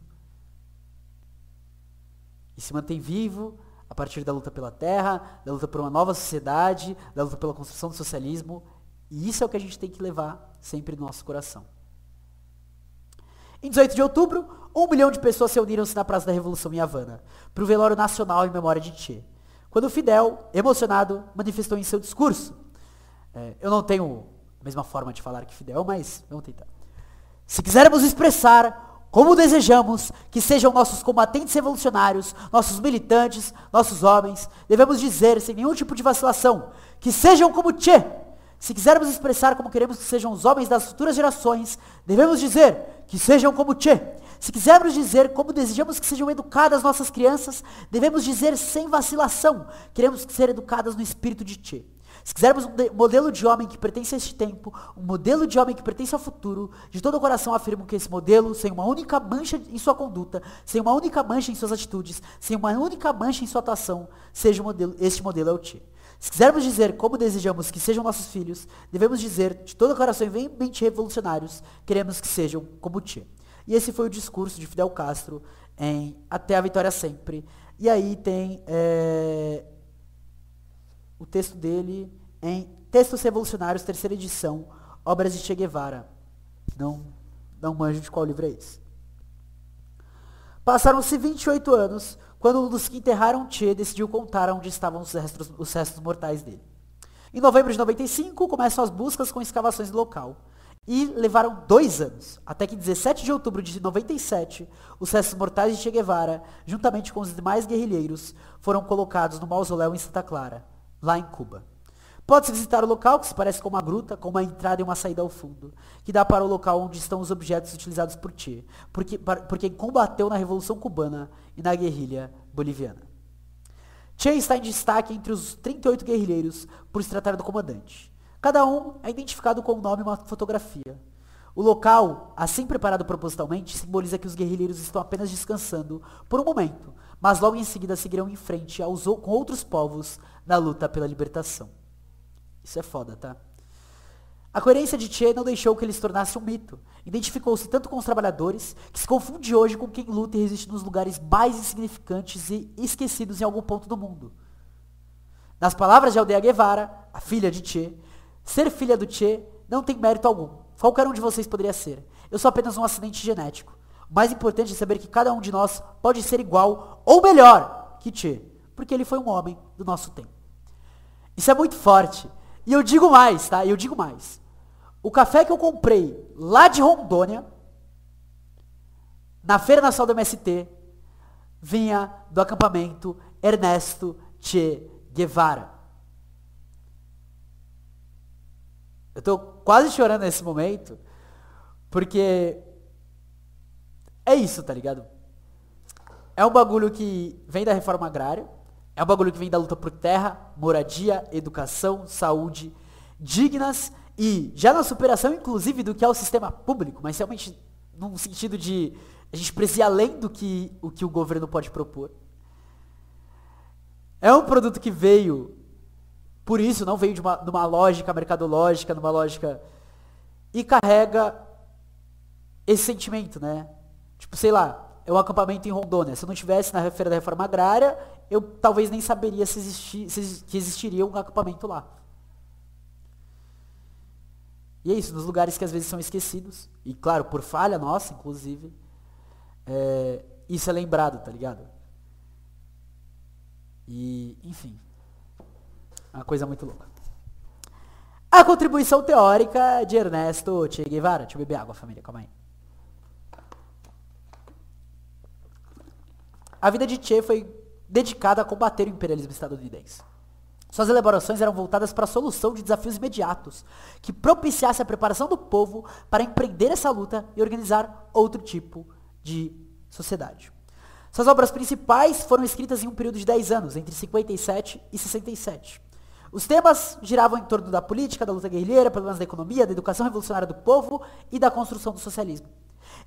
[SPEAKER 1] E se mantém vivo a partir da luta pela terra, da luta por uma nova sociedade, da luta pela construção do socialismo. E isso é o que a gente tem que levar sempre no nosso coração. Em 18 de outubro, 1 milhão de pessoas se uniram-se na Praça da Revolução em Havana, para o velório nacional em memória de Che. Quando Fidel, emocionado, manifestou em seu discurso. Eu não tenho a mesma forma de falar que Fidel, mas vamos tentar. Se quisermos expressar como desejamos que sejam nossos combatentes revolucionários, nossos militantes, nossos homens, devemos dizer, sem nenhum tipo de vacilação, que sejam como Che. Se quisermos expressar como queremos que sejam os homens das futuras gerações, devemos dizer que sejam como Che. Se quisermos dizer como desejamos que sejam educadas nossas crianças, devemos dizer sem vacilação, queremos ser educadas no espírito de Che. Se quisermos um modelo de homem que pertence a este tempo, um modelo de homem que pertence ao futuro, de todo o coração afirmo que esse modelo, sem uma única mancha em sua conduta, sem uma única mancha em suas atitudes, sem uma única mancha em sua atuação, seja o modelo, este modelo é o Che. Se quisermos dizer como desejamos que sejam nossos filhos, devemos dizer, de todo o coração e veemente revolucionários, queremos que sejam como Che. E esse foi o discurso de Fidel Castro em Até a Vitória Sempre. E aí tem o texto dele em Textos Revolucionários, 3ª edição, Obras de Che Guevara. Não manjo de qual livro é esse. Passaram-se 28 anos, quando um dos que enterraram Che decidiu contar onde estavam os restos mortais dele. Em novembro de 95, começam as buscas com escavações do local. E levaram 2 anos, até que em 17 de outubro de 97, os restos mortais de Che Guevara, juntamente com os demais guerrilheiros, foram colocados no mausoléu em Santa Clara, lá em Cuba. Pode-se visitar o local, que se parece com uma gruta, com uma entrada e uma saída ao fundo, que dá para o local onde estão os objetos utilizados por Che, por quem combateu na Revolução Cubana e na guerrilha boliviana. Che está em destaque entre os 38 guerrilheiros por se tratar do comandante. Cada um é identificado com um nome e uma fotografia. O local, assim preparado propositalmente, simboliza que os guerrilheiros estão apenas descansando por um momento, mas logo em seguida seguirão em frente com outros povos na luta pela libertação. Isso é foda, tá? A coerência de Che não deixou que ele se tornasse um mito. Identificou-se tanto com os trabalhadores, que se confunde hoje com quem luta e resiste nos lugares mais insignificantes e esquecidos em algum ponto do mundo. Nas palavras de Aldeia Guevara, a filha de Che, ser filha do Che não tem mérito algum. Qualquer um de vocês poderia ser. Eu sou apenas um acidente genético. O mais importante é saber que cada um de nós pode ser igual ou melhor que Che, porque ele foi um homem do nosso tempo. Isso é muito forte. E eu digo mais, tá? Eu digo mais. O café que eu comprei lá de Rondônia, na Feira Nacional do MST, vinha do acampamento Ernesto Che Guevara. Eu tô quase chorando nesse momento, porque é isso, tá ligado? é um bagulho que vem da reforma agrária, é um bagulho que vem da luta por terra, moradia, educação, saúde, dignas e já na superação, inclusive, do que é o sistema público, mas realmente num sentido de a gente precisa ir além do que o governo pode propor. É um produto que veio, por isso, não veio de uma lógica mercadológica, numa lógica... E carrega esse sentimento, né? Tipo, sei lá, é um acampamento em Rondônia. Se eu não tivesse na Feira da Reforma Agrária, eu talvez nem saberia que existiria um acampamento lá. E é isso, nos lugares que às vezes são esquecidos, e claro, por falha nossa, inclusive, isso é lembrado, tá ligado? E, enfim, uma coisa muito louca. A contribuição teórica de Ernesto Che Guevara. Deixa eu beber água, família, calma aí. A vida de Che foi dedicada a combater o imperialismo estadunidense. Suas elaborações eram voltadas para a solução de desafios imediatos, que propiciasse a preparação do povo para empreender essa luta e organizar outro tipo de sociedade. Suas obras principais foram escritas em um período de 10 anos, entre 57 e 67. Os temas giravam em torno da política, da luta guerrilheira, problemas da economia, da educação revolucionária do povo e da construção do socialismo.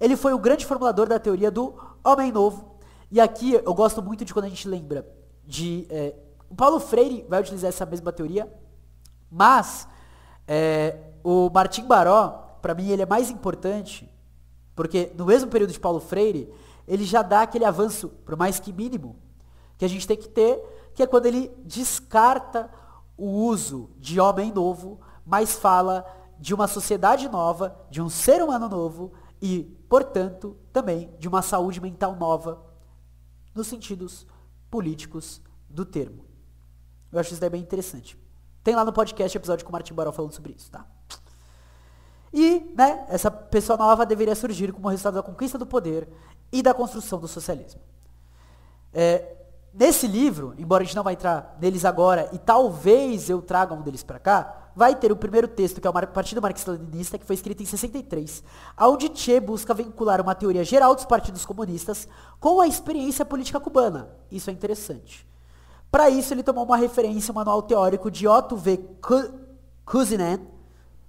[SPEAKER 1] Ele foi o grande formulador da teoria do homem novo. E aqui eu gosto muito de quando a gente lembra de... o Paulo Freire vai utilizar essa mesma teoria, mas o Martim Baró, para mim, ele é mais importante, porque no mesmo período de Paulo Freire, ele já dá aquele avanço, por mais que mínimo, que a gente tem que ter, que é quando ele descarta o uso de homem novo, mas fala de uma sociedade nova, de um ser humano novo e, portanto, também de uma saúde mental nova, nos sentidos políticos do termo. Eu acho isso daí bem interessante. Tem lá no podcast episódio com o Martim Baró falando sobre isso, tá? E, né, essa pessoa nova deveria surgir como resultado da conquista do poder e da construção do socialismo. Nesse livro, embora a gente não vai entrar neles agora, e talvez eu traga um deles para cá, vai ter o primeiro texto, que é o Partido Marxista-Leninista, que foi escrito em 63, onde Che busca vincular uma teoria geral dos partidos comunistas com a experiência política cubana. Isso é interessante. Para isso, ele tomou uma referência, um manual teórico de Otto V. Kuznets,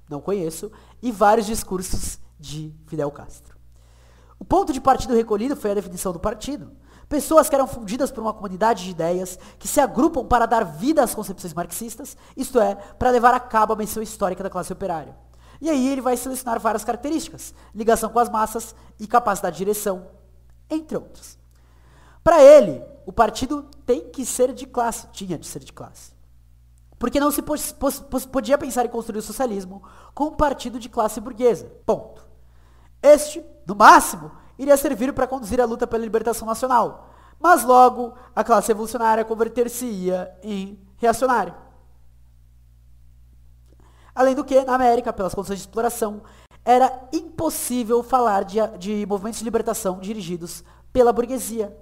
[SPEAKER 1] não conheço, e vários discursos de Fidel Castro. O ponto de partida recolhido foi a definição do partido. Pessoas que eram fundidas por uma comunidade de ideias, que se agrupam para dar vida às concepções marxistas, isto é, para levar a cabo a missão histórica da classe operária. E aí ele vai selecionar várias características, ligação com as massas e capacidade de direção, entre outras. Para ele, o partido tem que ser de classe, tinha de ser de classe. Porque não se podia pensar em construir o socialismo com um partido de classe burguesa, ponto. Este, no máximo, iria servir para conduzir a luta pela libertação nacional, mas logo a classe revolucionária converter-se-ia em reacionária. Além do que, na América, pelas condições de exploração, era impossível falar de movimentos de libertação dirigidos pela burguesia.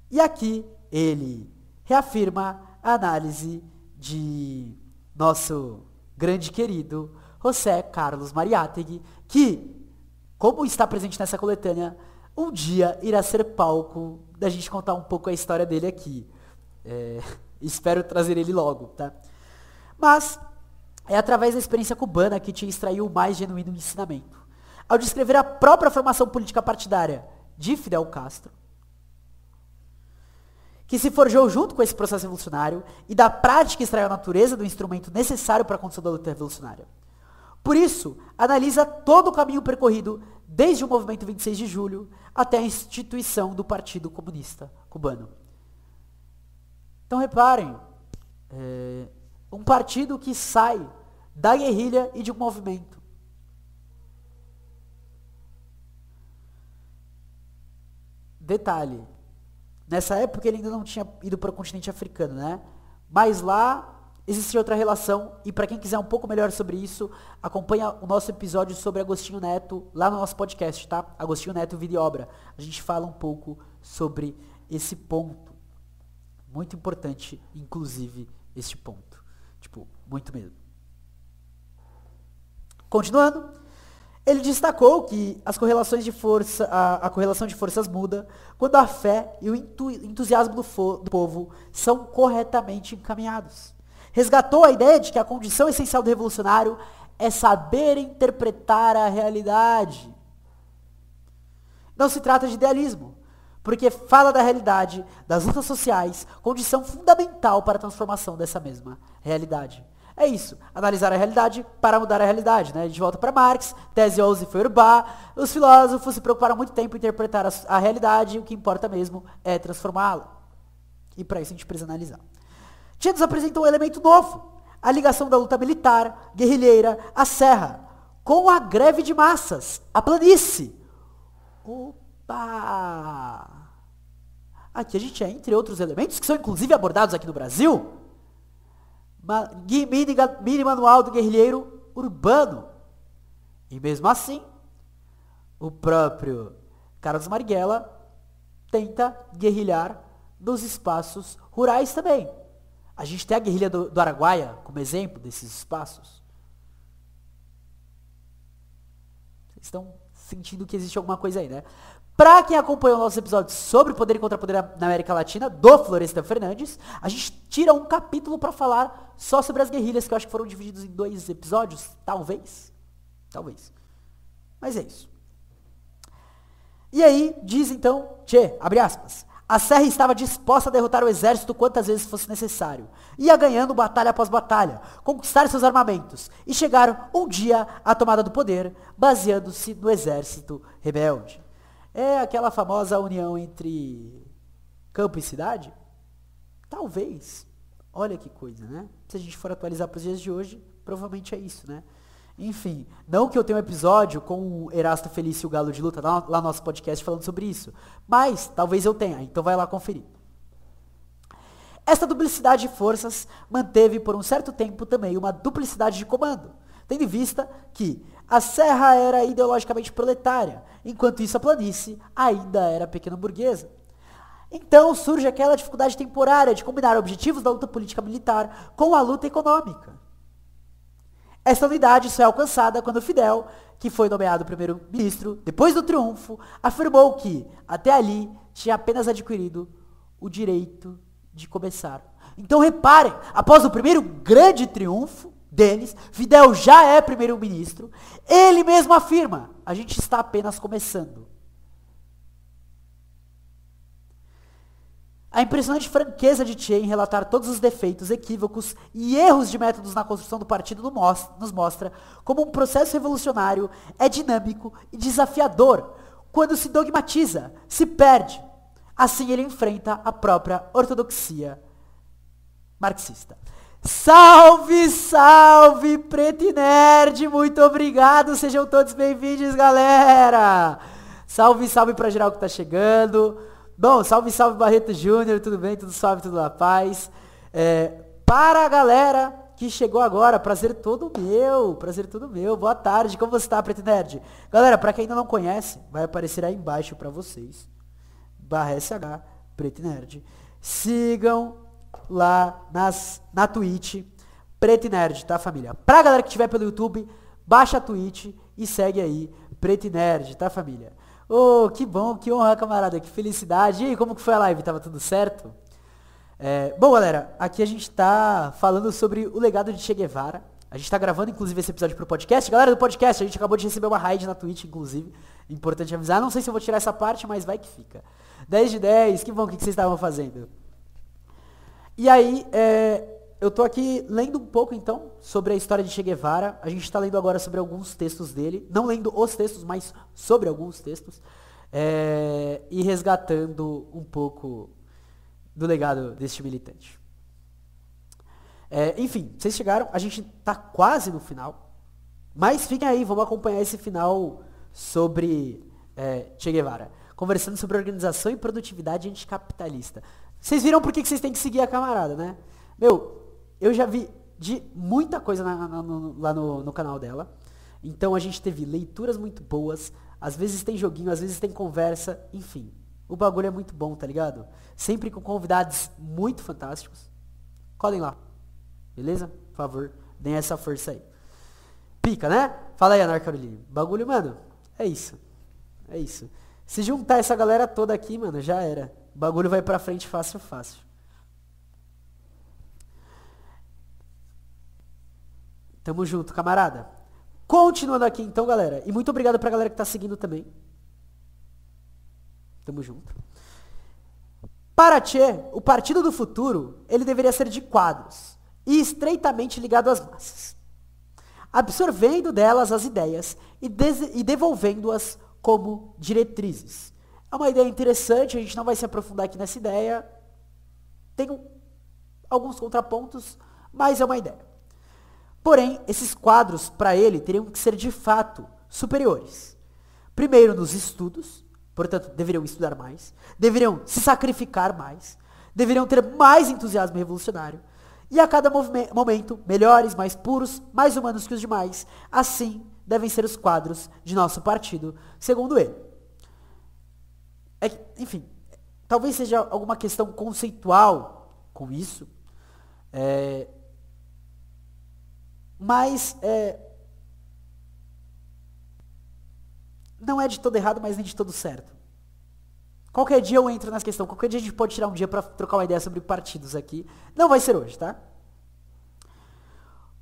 [SPEAKER 1] E aqui ele reafirma a análise de nosso grande querido José Carlos Mariátegui, que, como está presente nessa coletânea, um dia irá ser palco da gente contar um pouco a história dele aqui. Espero trazer ele logo, tá? Mas é através da experiência cubana que Che extraiu o mais genuíno ensinamento. Ao descrever a própria formação política partidária de Fidel Castro, que se forjou junto com esse processo revolucionário e da prática extraiu a natureza do instrumento necessário para a condução da luta revolucionária. Por isso, analisa todo o caminho percorrido desde o movimento 26 de julho até a instituição do Partido Comunista Cubano. Então reparem, um partido que sai da guerrilha e de um movimento. Detalhe, nessa época ele ainda não tinha ido para o continente africano, né? Mas lá existia outra relação, e para quem quiser um pouco melhor sobre isso, acompanha o nosso episódio sobre Agostinho Neto lá no nosso podcast, tá? Agostinho Neto, Vida e Obra. A gente fala um pouco sobre esse ponto. Muito importante, inclusive, este ponto. Tipo, muito mesmo. Continuando, Ele destacou que as correlações de força, a correlação de forças muda quando a fé e o entusiasmo do povo são corretamente encaminhados. Resgatou a ideia de que a condição essencial do revolucionário é saber interpretar a realidade. Não se trata de idealismo, porque fala da realidade, das lutas sociais, condição fundamental para a transformação dessa mesma realidade. É isso, analisar a realidade para mudar a realidade, né? A gente volta para Marx, tese 11 foi Urbá, os filósofos se preocuparam muito tempo em interpretar a realidade, o que importa mesmo é transformá-la. E para isso a gente precisa analisar. Tchê nos apresentou um elemento novo, a ligação da luta militar, guerrilheira, a serra, com a greve de massas, a planície. Opa! Aqui a gente é, entre outros elementos, que são inclusive abordados aqui no Brasil, mini manual do guerrilheiro urbano. E mesmo assim, o próprio Carlos Marighella tenta guerrilhar nos espaços rurais também. A gente tem a guerrilha do Araguaia como exemplo desses espaços. Vocês estão sentindo que existe alguma coisa aí, né? Pra quem acompanhou nossos episódios sobre poder e contrapoder na América Latina, do Florestan Fernandes, a gente tira um capítulo para falar só sobre as guerrilhas, que eu acho que foram divididos em 2 episódios, talvez. Talvez. Mas é isso. E aí, diz então, abre aspas, a serra estava disposta a derrotar o exército quantas vezes fosse necessário. Ia ganhando batalha após batalha, conquistar seus armamentos e chegar um dia à tomada do poder, baseando-se no exército rebelde. É aquela famosa união entre campo e cidade? Talvez. Olha que coisa, né? Se a gente for atualizar para os dias de hoje, provavelmente é isso, né? Enfim, não que eu tenha um episódio com o Erasto Felício e o Galo de Luta lá no nosso podcast falando sobre isso, mas talvez eu tenha, então vai lá conferir. Esta duplicidade de forças manteve por um certo tempo também uma duplicidade de comando, tendo em vista que a serra era ideologicamente proletária, enquanto isso a planície ainda era pequena burguesa. Então surge aquela dificuldade temporária de combinar objetivos da luta política militar com a luta econômica. Essa unidade só é alcançada quando Fidel, que foi nomeado primeiro-ministro depois do triunfo, afirmou que, até ali, tinha apenas adquirido o direito de começar. Então reparem, após o primeiro grande triunfo deles, Fidel já é primeiro-ministro, ele mesmo afirma, a gente está apenas começando. A impressionante franqueza de Che em relatar todos os defeitos, equívocos e erros de métodos na construção do partido nos mostra como um processo revolucionário é dinâmico e desafiador quando se dogmatiza, se perde. Assim ele enfrenta a própria ortodoxia marxista. Salve, salve, Preto e Nerd! Muito obrigado, sejam todos bem-vindos, galera! Salve, salve pra geral que tá chegando. Bom, salve, salve Barreto Júnior, tudo bem? Tudo suave, tudo na paz. Para a galera que chegou agora, prazer todo meu. Boa tarde, como você tá, Preto Nerd? Galera, para quem ainda não conhece, vai aparecer aí embaixo para vocês, /SH, Preto Nerd. Sigam lá na Twitch, Preto Nerd, tá, família? Pra galera que estiver pelo YouTube, baixa a Twitch e segue aí, Preto Nerd, tá, família? Oh, que bom, que honra, camarada, que felicidade. E aí, como que foi a live? Tava tudo certo? Bom, galera, aqui a gente tá falando sobre o legado de Che Guevara. A gente tá gravando, inclusive, esse episódio pro podcast. Galera do podcast, a gente acabou de receber uma raid na Twitch, inclusive. Importante avisar. Não sei se eu vou tirar essa parte, mas vai que fica. 10 de 10, que bom, o que vocês estavam fazendo? E aí, eu tô aqui lendo um pouco, então, sobre a história de Che Guevara. A gente está lendo agora sobre alguns textos dele. Não lendo os textos, mas sobre alguns textos. E resgatando um pouco do legado deste militante. Enfim, vocês chegaram. A gente tá quase no final. Mas fiquem aí, vamos acompanhar esse final sobre Che Guevara. Conversando sobre organização e produtividade anticapitalista. Vocês viram por que vocês têm que seguir a camarada, né? Meu... Eu já vi de muita coisa lá no canal dela. Então a gente teve leituras muito boas. Às vezes tem joguinho, às vezes tem conversa. Enfim, o bagulho é muito bom, tá ligado? Sempre com convidados muito fantásticos. Colhem lá. Beleza? Por favor, deem essa força aí. Pica, né? Fala aí, Anar Caroline. Bagulho, mano, é isso. É isso. Se juntar essa galera toda aqui, mano, já era. O bagulho vai pra frente fácil, fácil. Tamo junto, camarada. Continuando aqui então, galera. E muito obrigado pra galera que tá seguindo também. Tamo junto. Para Che, o Partido do Futuro, ele deveria ser de quadros e estreitamente ligado às massas, absorvendo delas as ideias e devolvendo-as como diretrizes. É uma ideia interessante, a gente não vai se aprofundar aqui nessa ideia. Tem alguns contrapontos, mas é uma ideia. Porém, esses quadros, para ele, teriam que ser de fato superiores. Primeiro nos estudos, portanto, deveriam estudar mais, deveriam se sacrificar mais, deveriam ter mais entusiasmo revolucionário, e a cada momento, melhores, mais puros, mais humanos que os demais. Assim devem ser os quadros de nosso partido, segundo ele. Enfim, talvez seja alguma questão conceitual com isso, mas não é de todo errado, mas nem de todo certo. Qualquer dia eu entro nessa questão, qualquer dia a gente pode tirar um dia para trocar uma ideia sobre partidos aqui. Não vai ser hoje, tá?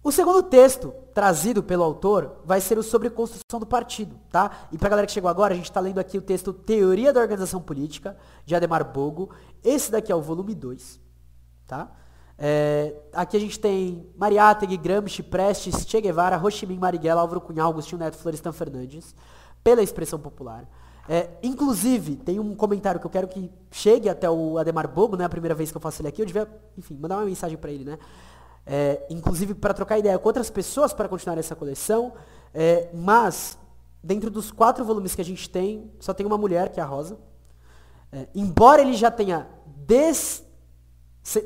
[SPEAKER 1] O segundo texto trazido pelo autor vai ser o sobre construção do partido, tá? E pra galera que chegou agora, a gente tá lendo aqui o texto Teoria da Organização Política, de Ademar Bogo. Esse daqui é o volume 2, tá? Aqui a gente tem Mariátegui, Gramsci, Prestes, Che Guevara, Ho Chi Minh, Marighella, Álvaro Cunhal, Agostinho Neto, Florestan Fernandes, pela expressão popular. Inclusive, tem um comentário que eu quero que chegue até o Ademar Bogo, né? A primeira vez que eu faço ele aqui, eu devia, enfim, mandar uma mensagem para ele, né? Inclusive para trocar ideia com outras pessoas para continuar essa coleção, mas dentro dos 4 volumes que a gente tem, só tem uma mulher, que é a Rosa. Embora ele já tenha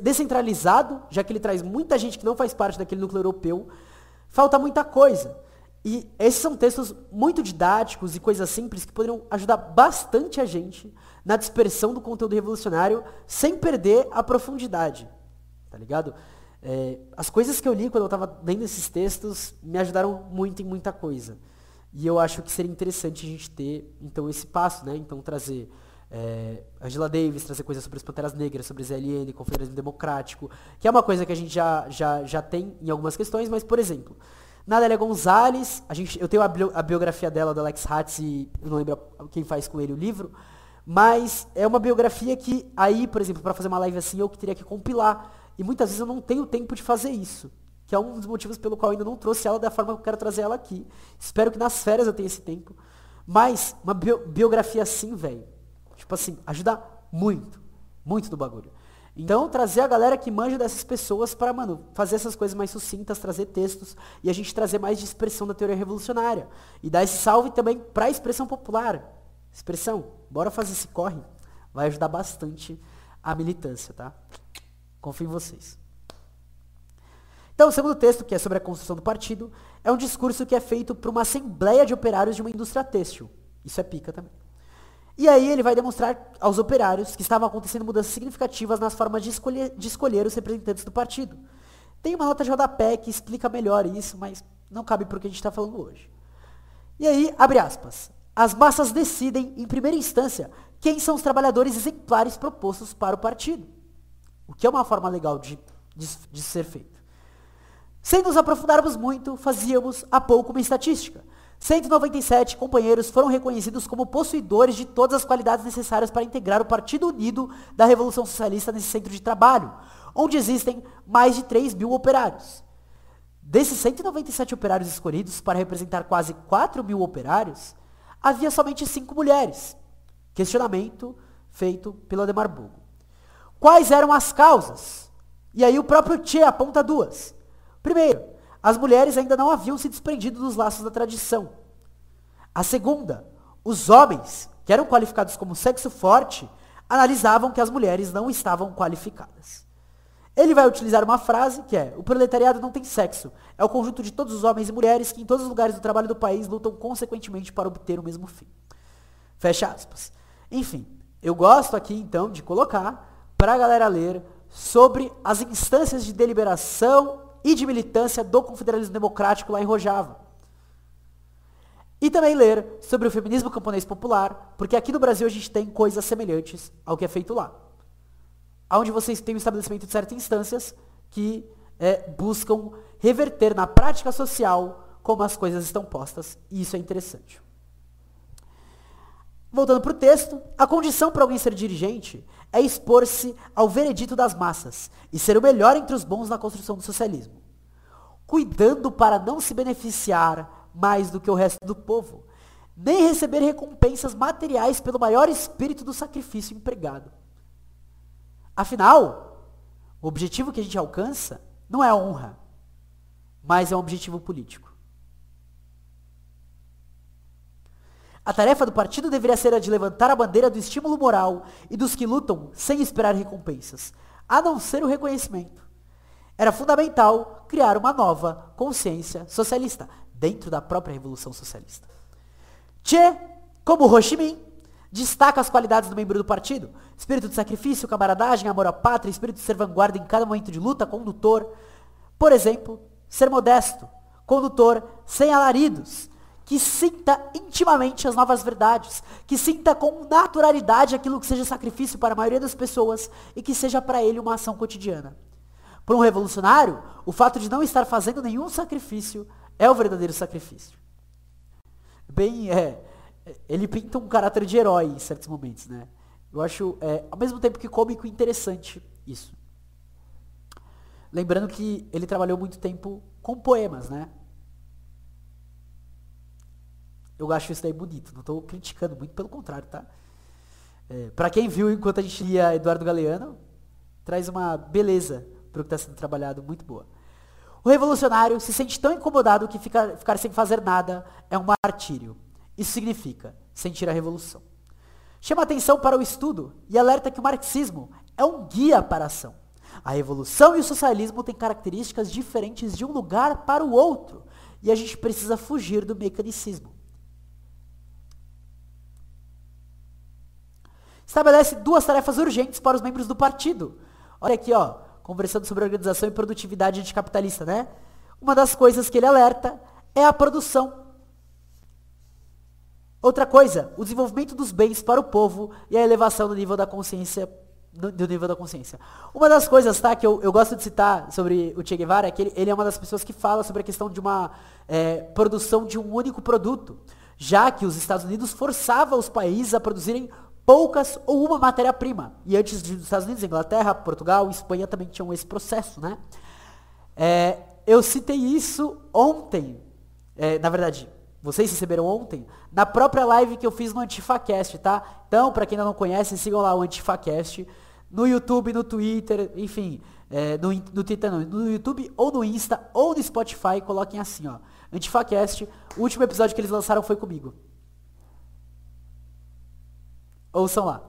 [SPEAKER 1] descentralizado, já que ele traz muita gente que não faz parte daquele núcleo europeu, falta muita coisa. E esses são textos muito didáticos e coisas simples que poderiam ajudar bastante a gente na dispersão do conteúdo revolucionário sem perder a profundidade, tá ligado? As coisas que eu li quando eu estava lendo esses textos me ajudaram muito em muita coisa. E eu acho que seria interessante a gente ter, então, esse passo, né? Então, trazer Angela Davis, trazer coisas sobre as Panteras Negras, sobre ZLN, Confederalismo Democrático, que é uma coisa que a gente já tem em algumas questões, mas, por exemplo, na Adélia Gonzalez, eu tenho a biografia dela, do Alex Hatz, e eu não lembro quem faz com ele o livro, mas é uma biografia que aí, por exemplo, para fazer uma live assim, eu teria que compilar. E muitas vezes eu não tenho tempo de fazer isso, que é um dos motivos pelo qual eu ainda não trouxe ela da forma que eu quero trazer ela aqui. Espero que nas férias eu tenha esse tempo. Mas uma biografia assim, velho, tipo assim, ajuda muito, muito do bagulho. Então, trazer a galera que manja dessas pessoas para, mano, fazer essas coisas mais sucintas, trazer textos e a gente trazer mais de expressão da teoria revolucionária. E dar esse salve também para a expressão popular. Expressão, bora fazer esse corre. Vai ajudar bastante a militância, tá? Confio em vocês. Então, o segundo texto, que é sobre a construção do partido, é um discurso que é feito por uma assembleia de operários de uma indústria têxtil. Isso é pica também. E aí ele vai demonstrar aos operários que estavam acontecendo mudanças significativas nas formas de escolher os representantes do partido. Tem uma nota de rodapé que explica melhor isso, mas não cabe para o que a gente está falando hoje. E aí, abre aspas. As massas decidem, em primeira instância, quem são os trabalhadores exemplares propostos para o partido. O que é uma forma legal de ser feito. Sem nos aprofundarmos muito, fazíamos há pouco uma estatística. 197 companheiros foram reconhecidos como possuidores de todas as qualidades necessárias para integrar o Partido Unido da Revolução Socialista nesse centro de trabalho, onde existem mais de 3.000 operários. Desses 197 operários escolhidos para representar quase 4.000 operários, havia somente 5 mulheres. Questionamento feito pelo Ademar Bogo. Quais eram as causas? E aí o próprio Che aponta 2. Primeiro, as mulheres ainda não haviam se desprendido dos laços da tradição. A segunda, os homens, que eram qualificados como sexo forte, analisavam que as mulheres não estavam qualificadas. Ele vai utilizar uma frase que é: o proletariado não tem sexo, é o conjunto de todos os homens e mulheres que em todos os lugares do trabalho do país lutam consequentemente para obter o mesmo fim. Fecha aspas. Enfim, eu gosto aqui então de colocar para a galera ler sobre as instâncias de deliberação e de militância do Confederalismo Democrático lá em Rojava. E também ler sobre o feminismo camponês popular, porque aqui no Brasil a gente tem coisas semelhantes ao que é feito lá. Onde vocês têm o estabelecimento de certas instâncias que buscam reverter na prática social como as coisas estão postas, e isso é interessante. Voltando para o texto, a condição para alguém ser dirigente é expor-se ao veredito das massas e ser o melhor entre os bons na construção do socialismo, cuidando para não se beneficiar mais do que o resto do povo, nem receber recompensas materiais pelo maior espírito do sacrifício empregado. Afinal, o objetivo que a gente alcança não é a honra, mas é um objetivo político. A tarefa do partido deveria ser a de levantar a bandeira do estímulo moral e dos que lutam sem esperar recompensas, a não ser o reconhecimento. Era fundamental criar uma nova consciência socialista, dentro da própria Revolução Socialista. Che, como Ho Chi Minh, destaca as qualidades do membro do partido: espírito de sacrifício, camaradagem, amor à pátria, espírito de ser vanguarda em cada momento de luta, condutor. Por exemplo, ser modesto, condutor sem alaridos, que sinta intimamente as novas verdades, que sinta com naturalidade aquilo que seja sacrifício para a maioria das pessoas e que seja para ele uma ação cotidiana. Para um revolucionário, o fato de não estar fazendo nenhum sacrifício é o verdadeiro sacrifício. Ele pinta um caráter de herói em certos momentos, né? Eu acho, ao mesmo tempo que cômico, interessante isso. Lembrando que ele trabalhou muito tempo com poemas, né? Eu acho isso daí bonito, não estou criticando, muito pelo contrário, tá? Para quem viu enquanto a gente lia Eduardo Galeano, traz uma beleza para o que está sendo trabalhado, muito boa. O revolucionário se sente tão incomodado que ficar sem fazer nada é um martírio. Isso significa sentir a revolução. Chama atenção para o estudo e alerta que o marxismo é um guia para a ação. A revolução e o socialismo têm características diferentes de um lugar para o outro, e a gente precisa fugir do mecanicismo. Estabelece 2 tarefas urgentes para os membros do partido. Olha aqui, ó, conversando sobre organização e produtividade anticapitalista, né? Uma das coisas que ele alerta é a produção. Outra coisa, o desenvolvimento dos bens para o povo e a elevação do nível da consciência. Uma das coisas, tá, que eu gosto de citar sobre o Che Guevara é que ele é uma das pessoas que fala sobre a questão de uma produção de um único produto, já que os Estados Unidos forçavam os países a produzirem poucas ou uma matéria-prima. E antes dos Estados Unidos, Inglaterra, Portugal, Espanha também tinham esse processo, né? Eu citei isso ontem, na verdade, vocês receberam ontem, na própria live que eu fiz no AntifaCast, tá? Então, para quem ainda não conhece, sigam lá o AntifaCast, no YouTube, no Twitter, enfim, no Twitter não, no YouTube ou no Insta ou no Spotify, coloquem assim, ó, AntifaCast, o último episódio que eles lançaram foi comigo. Ouçam lá.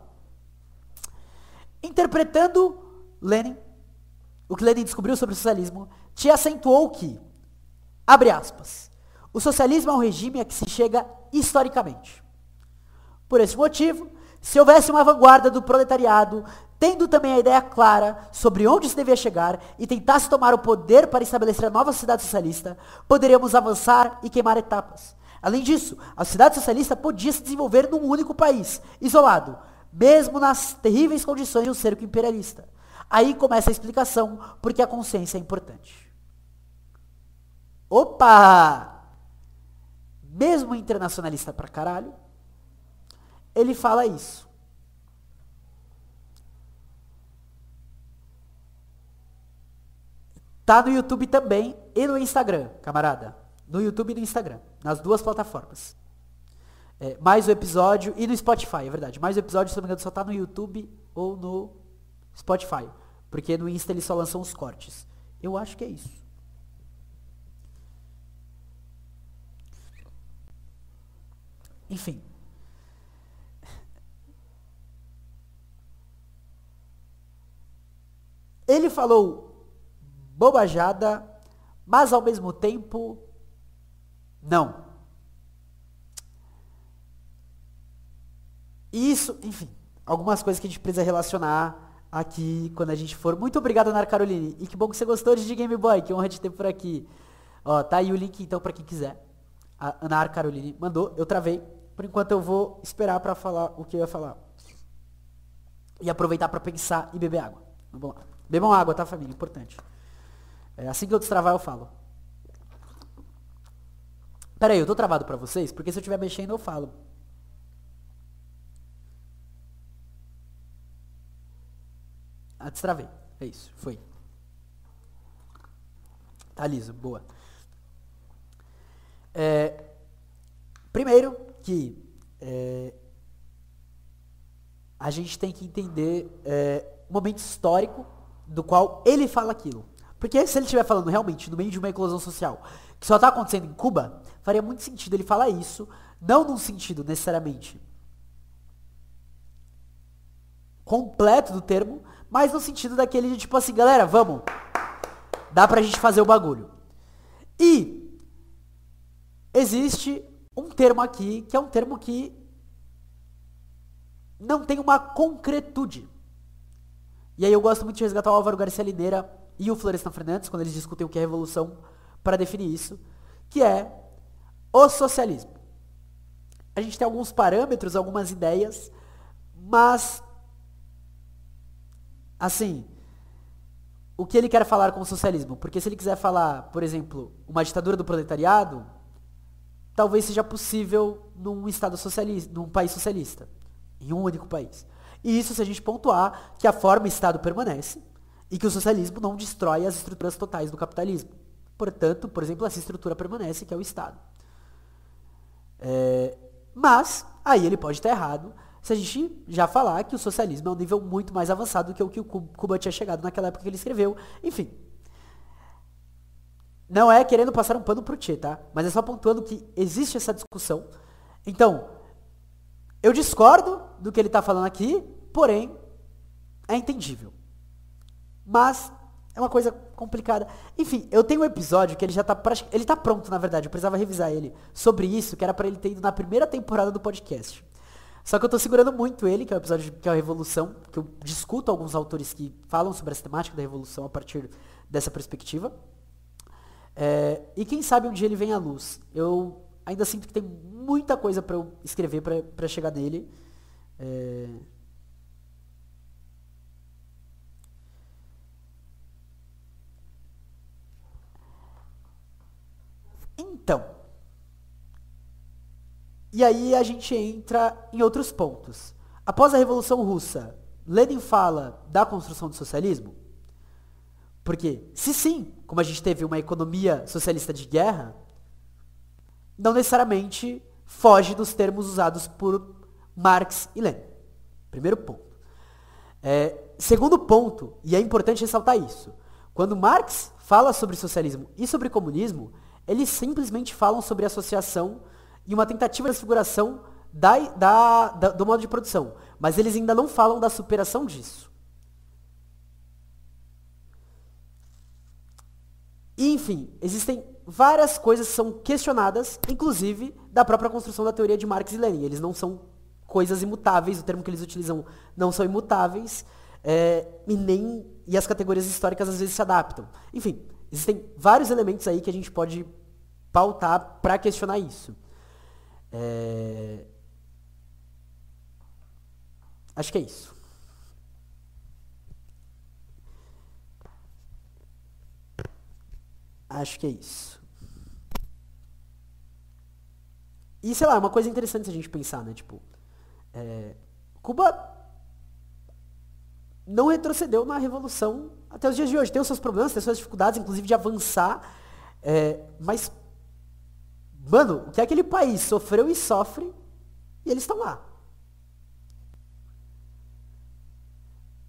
[SPEAKER 1] Interpretando Lenin, o que Lenin descobriu sobre o socialismo, te acentuou que, abre aspas, o socialismo é um regime a que se chega historicamente. Por esse motivo, se houvesse uma vanguarda do proletariado, tendo também a ideia clara sobre onde se devia chegar e tentasse tomar o poder para estabelecer a nova sociedade socialista, poderíamos avançar e queimar etapas. Além disso, a sociedade socialista podia se desenvolver num único país, isolado, mesmo nas terríveis condições de um cerco imperialista. Aí começa a explicação porque a consciência é importante. Opa! Mesmo internacionalista pra caralho, ele fala isso. Tá no YouTube também e no Instagram, camarada. No YouTube e no Instagram, nas 2 plataformas. Mais o episódio, e no Spotify, é verdade. Mais o episódio, se não me engano, só tá no YouTube ou no Spotify. Porque no Insta eles só lançam os cortes. Eu acho que é isso. Enfim. Ele falou bobajada, mas ao mesmo tempo, não. Isso, enfim, algumas coisas que a gente precisa relacionar aqui quando a gente for. Muito obrigado, Ana Caroline. E que bom que você gostou de Game Boy, que honra de ter por aqui. Ó, tá aí o link então para quem quiser a Ana Caroline mandou, eu travei. Por enquanto eu vou esperar pra falar o que eu ia falar. E aproveitar pra pensar e beber água. Vamos lá. Bebam água, tá, família? Importante. Assim que eu destravar, eu falo. Pera aí, eu tô travado pra vocês? Porque se eu estiver mexendo, eu falo. Destravei. É isso, foi. Tá liso, boa. Primeiro que a gente tem que entender o momento histórico do qual ele fala aquilo. Porque se ele estiver falando realmente no meio de uma eclosão social que só está acontecendo em Cuba, faria muito sentido ele falar isso, não num sentido necessariamente completo do termo, mas no sentido daquele de tipo assim, galera, vamos, dá pra gente fazer o bagulho. E existe um termo aqui, que é um termo que não tem uma concretude. E aí eu gosto muito de resgatar o Álvaro Garcia Lineira e o Florestan Fernandes, quando eles discutem o que é revolução, para definir isso, que é o socialismo. A gente tem alguns parâmetros, algumas ideias, mas, assim, o que ele quer falar com o socialismo? Porque se ele quiser falar, por exemplo, uma ditadura do proletariado, talvez seja possível num estado socialista, num país socialista, em um único país. E isso se a gente pontuar que a forma Estado permanece e que o socialismo não destrói as estruturas totais do capitalismo. Portanto, por exemplo, essa estrutura permanece, que é o Estado. Mas, aí ele pode estar errado se a gente já falar que o socialismo é um nível muito mais avançado do que o Cuba tinha chegado naquela época que ele escreveu. Enfim. Não é querendo passar um pano pro Tchê, tá? Mas é só pontuando que existe essa discussão. Então, eu discordo do que ele está falando aqui, porém, é entendível. Mas é uma coisa complicada. Enfim, eu tenho um episódio que ele já tá ele tá pronto, na verdade, eu precisava revisar ele, sobre isso, que era pra ele ter ido na primeira temporada do podcast. Só que eu tô segurando muito ele, que é o episódio que é a Revolução, que eu discuto alguns autores que falam sobre essa temática da Revolução a partir dessa perspectiva. E quem sabe um dia ele vem à luz. Eu ainda sinto que tem muita coisa pra eu escrever pra chegar nele. Então, e aí a gente entra em outros pontos. Após a Revolução Russa, Lenin fala da construção do socialismo? Porque, se sim, como a gente teve uma economia socialista de guerra, não necessariamente foge dos termos usados por Marx e Lenin. Primeiro ponto. Segundo ponto, e é importante ressaltar isso, quando Marx fala sobre socialismo e sobre comunismo, eles simplesmente falam sobre associação e uma tentativa de desfiguração do modo de produção. Mas eles ainda não falam da superação disso. E, enfim, existem várias coisas que são questionadas, inclusive da própria construção da teoria de Marx e Lenin. Eles não são coisas imutáveis, o termo que eles utilizam não são imutáveis, e as categorias históricas às vezes se adaptam. Enfim, existem vários elementos aí que a gente pode pautar para questionar isso. Acho que é isso. Acho que é isso. E, sei lá, é uma coisa interessante a gente pensar, né? Tipo, Cuba não retrocedeu na Revolução até os dias de hoje. Tem os seus problemas, tem as suas dificuldades, inclusive de avançar. Mas, mano, o que aquele país sofreu e sofre, e eles estão lá.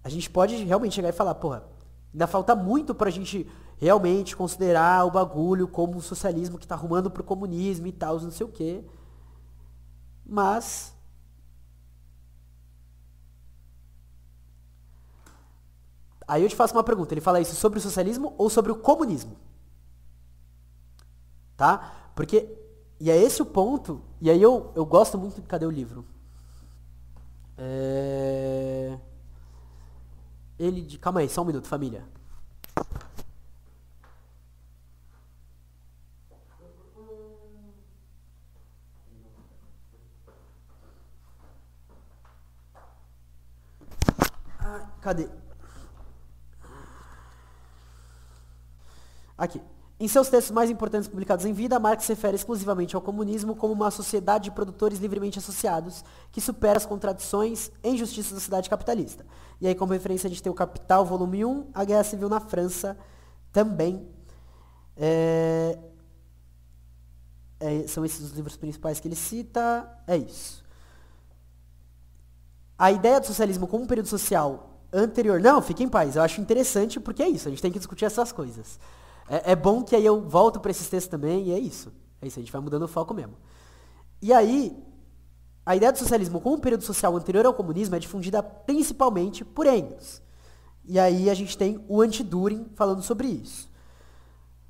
[SPEAKER 1] A gente pode realmente chegar e falar, porra, ainda falta muito pra gente realmente considerar o bagulho como um socialismo que tá arrumando pro comunismo e tal, não sei o quê. Mas aí eu te faço uma pergunta, ele fala isso sobre o socialismo ou sobre o comunismo? Tá? Porque, e é esse o ponto, e aí eu gosto muito, cadê o livro? Calma aí, só um minuto, família. Cadê? Aqui. Em seus textos mais importantes publicados em vida, Marx se refere exclusivamente ao comunismo como uma sociedade de produtores livremente associados, que supera as contradições e injustiças da sociedade capitalista. E aí, como referência, a gente tem o Capital, volume 1, a Guerra Civil na França, também. São esses os livros principais que ele cita. É isso. A ideia do socialismo como um período social anterior... Não, fique em paz. Eu acho interessante porque é isso. A gente tem que discutir essas coisas. É bom que aí eu volto para esses textos também e é isso. É isso, a gente vai mudando o foco mesmo. E aí, a ideia do socialismo como um período social anterior ao comunismo é difundida principalmente por Engels. E aí a gente tem o Anti-Düring falando sobre isso.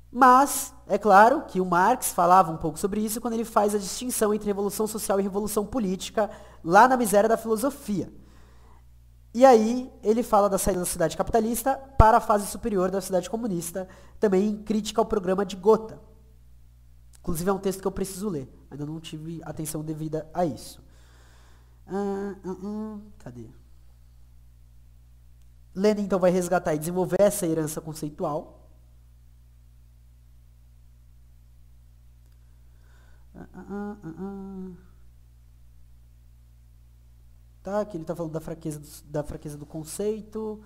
[SPEAKER 1] Mas, é claro que o Marx falava um pouco sobre isso quando ele faz a distinção entre revolução social e revolução política lá na miséria da filosofia. E aí ele fala da saída da sociedade capitalista para a fase superior da sociedade comunista, também em crítica ao programa de Gotha. Inclusive é um texto que eu preciso ler, ainda não tive atenção devida a isso. Cadê? Lenin então vai resgatar e desenvolver essa herança conceitual. Tá, que ele está falando da fraqueza do conceito.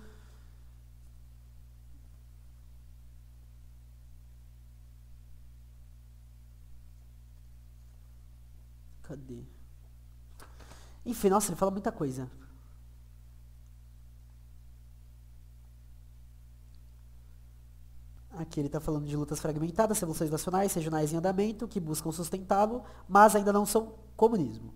[SPEAKER 1] Cadê? Enfim, nossa, ele fala muita coisa. Aqui ele está falando de lutas fragmentadas, revoluções nacionais, regionais em andamento, que buscam sustentá-lo, mas ainda não são comunismo.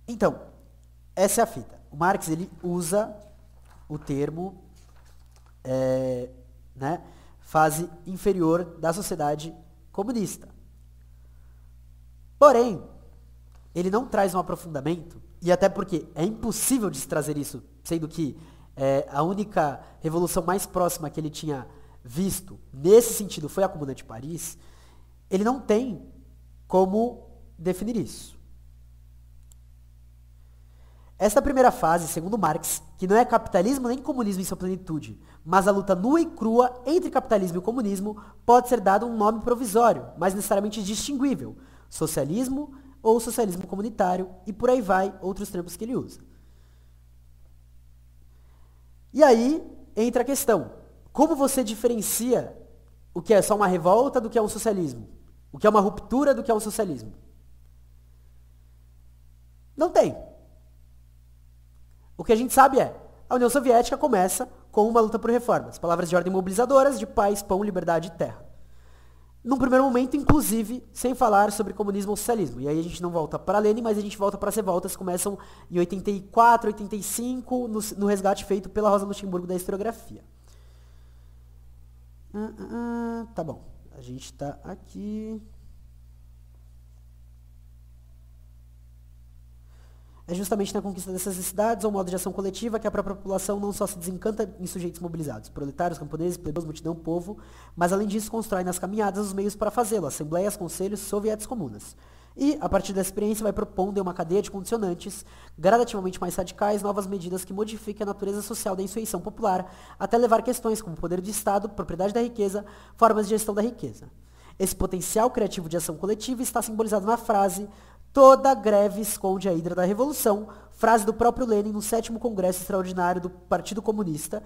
[SPEAKER 1] Então, essa é a fita. O Marx ele usa o termo fase inferior da sociedade comunista. Porém, ele não traz um aprofundamento, e até porque é impossível de se trazer isso, sendo que a única revolução mais próxima que ele tinha visto nesse sentido foi a Comuna de Paris, ele não tem como definir isso. Esta primeira fase, segundo Marx, que não é capitalismo nem comunismo em sua plenitude, mas a luta nua e crua entre capitalismo e comunismo, pode ser dado um nome provisório, mas necessariamente distinguível, socialismo ou socialismo comunitário, e por aí vai outros termos que ele usa. E aí entra a questão, como você diferencia o que é só uma revolta do que é um socialismo? O que é uma ruptura do que é um socialismo? Não tem. O que a gente sabe é, a União Soviética começa com uma luta por reformas, palavras de ordem mobilizadoras, de paz, pão, liberdade e terra. Num primeiro momento, inclusive, sem falar sobre comunismo ou socialismo. E aí a gente não volta para Lenin, mas a gente volta para as revoltas que começam em 84, 85, no resgate feito pela Rosa Luxemburgo da historiografia. Tá bom, a gente tá aqui... É justamente na conquista dessas necessidades ou modo de ação coletiva que a própria população não só se desencanta em sujeitos mobilizados, proletários, camponeses, plebeus, multidão, povo, mas além disso constrói nas caminhadas os meios para fazê-lo, assembleias, conselhos, sovietes comunas. E, a partir dessa experiência, vai propondo em uma cadeia de condicionantes, gradativamente mais radicais, novas medidas que modifiquem a natureza social da insurreição popular, até levar questões como poder de Estado, propriedade da riqueza, formas de gestão da riqueza. Esse potencial criativo de ação coletiva está simbolizado na frase "Toda greve esconde a hidra da revolução", frase do próprio Lenin no 7º Congresso Extraordinário do Partido Comunista,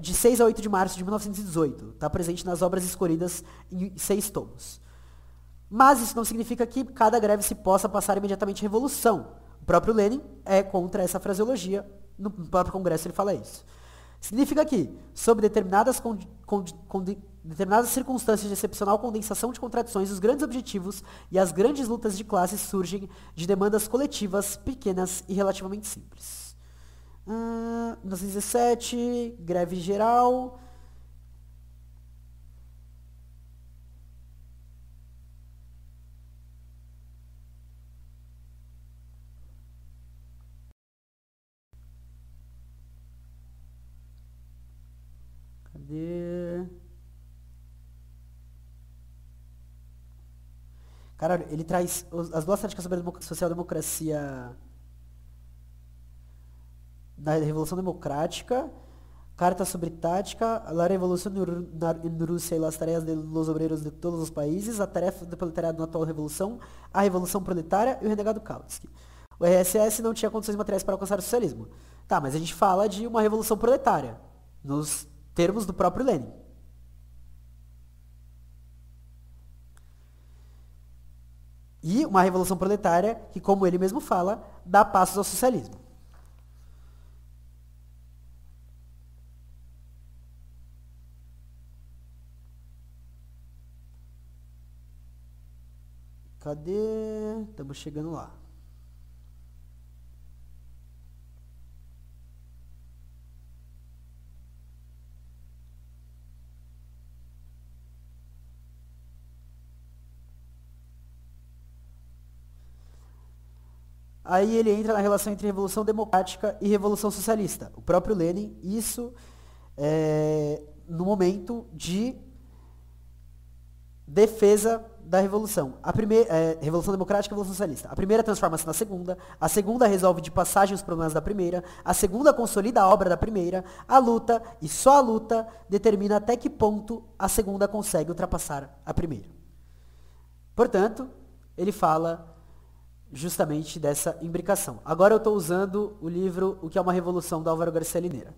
[SPEAKER 1] de 6 a 8 de março de 1918. Está presente nas obras escolhidas em 6 tomos. Mas isso não significa que cada greve se possa passar imediatamente a revolução. O próprio Lenin é contra essa fraseologia, no próprio Congresso ele fala isso. Significa que, sob determinadas circunstâncias de excepcional condensação de contradições, os grandes objetivos e as grandes lutas de classes surgem de demandas coletivas, pequenas e relativamente simples. 1917, greve geral. Cadê? Cara, ele traz as duas táticas sobre a social-democracia na Revolução Democrática, carta sobre tática, la revolución en Rusia y las tareas de los obreros de todos os países, a tarefa do proletariado na atual revolução, a revolução proletária e o renegado Kautsky. O RSS não tinha condições materiais para alcançar o socialismo. Tá, mas a gente fala de uma revolução proletária, nos termos do próprio Lenin. E uma revolução proletária que, como ele mesmo fala, dá passos ao socialismo. Cadê? Estamos chegando lá. Aí ele entra na relação entre Revolução Democrática e Revolução Socialista. O próprio Lenin, isso no momento de defesa da Revolução. Revolução Democrática e Revolução Socialista. A primeira transforma-se na segunda, a segunda resolve de passagem os problemas da primeira, a segunda consolida a obra da primeira, a luta, e só a luta, determina até que ponto a segunda consegue ultrapassar a primeira. Portanto, ele fala justamente dessa imbricação. Agora eu estou usando o livro O que é uma Revolução, do Álvaro Garcia Linera.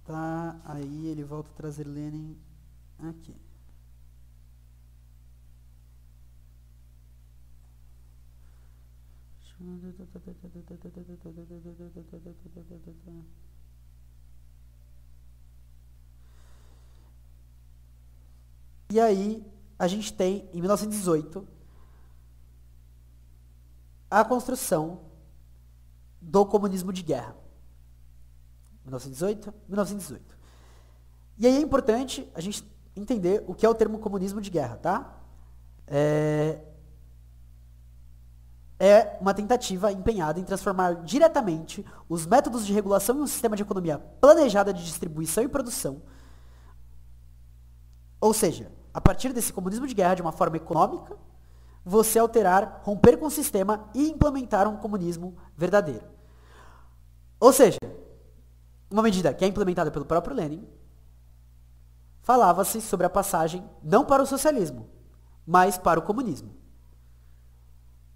[SPEAKER 1] Tá, aí ele volta a trazer Lenin aqui. E aí, a gente tem, em 1918, a construção do comunismo de guerra. 1918. E aí é importante a gente entender o que é o termo comunismo de guerra, tá? É uma tentativa empenhada em transformar diretamente os métodos de regulação em um sistema de economia planejada de distribuição e produção. Ou seja, a partir desse comunismo de guerra, de uma forma econômica, você alterar, romper com o sistema e implementar um comunismo verdadeiro. Ou seja, uma medida que é implementada pelo próprio Lenin, falava-se sobre a passagem não para o socialismo, mas para o comunismo.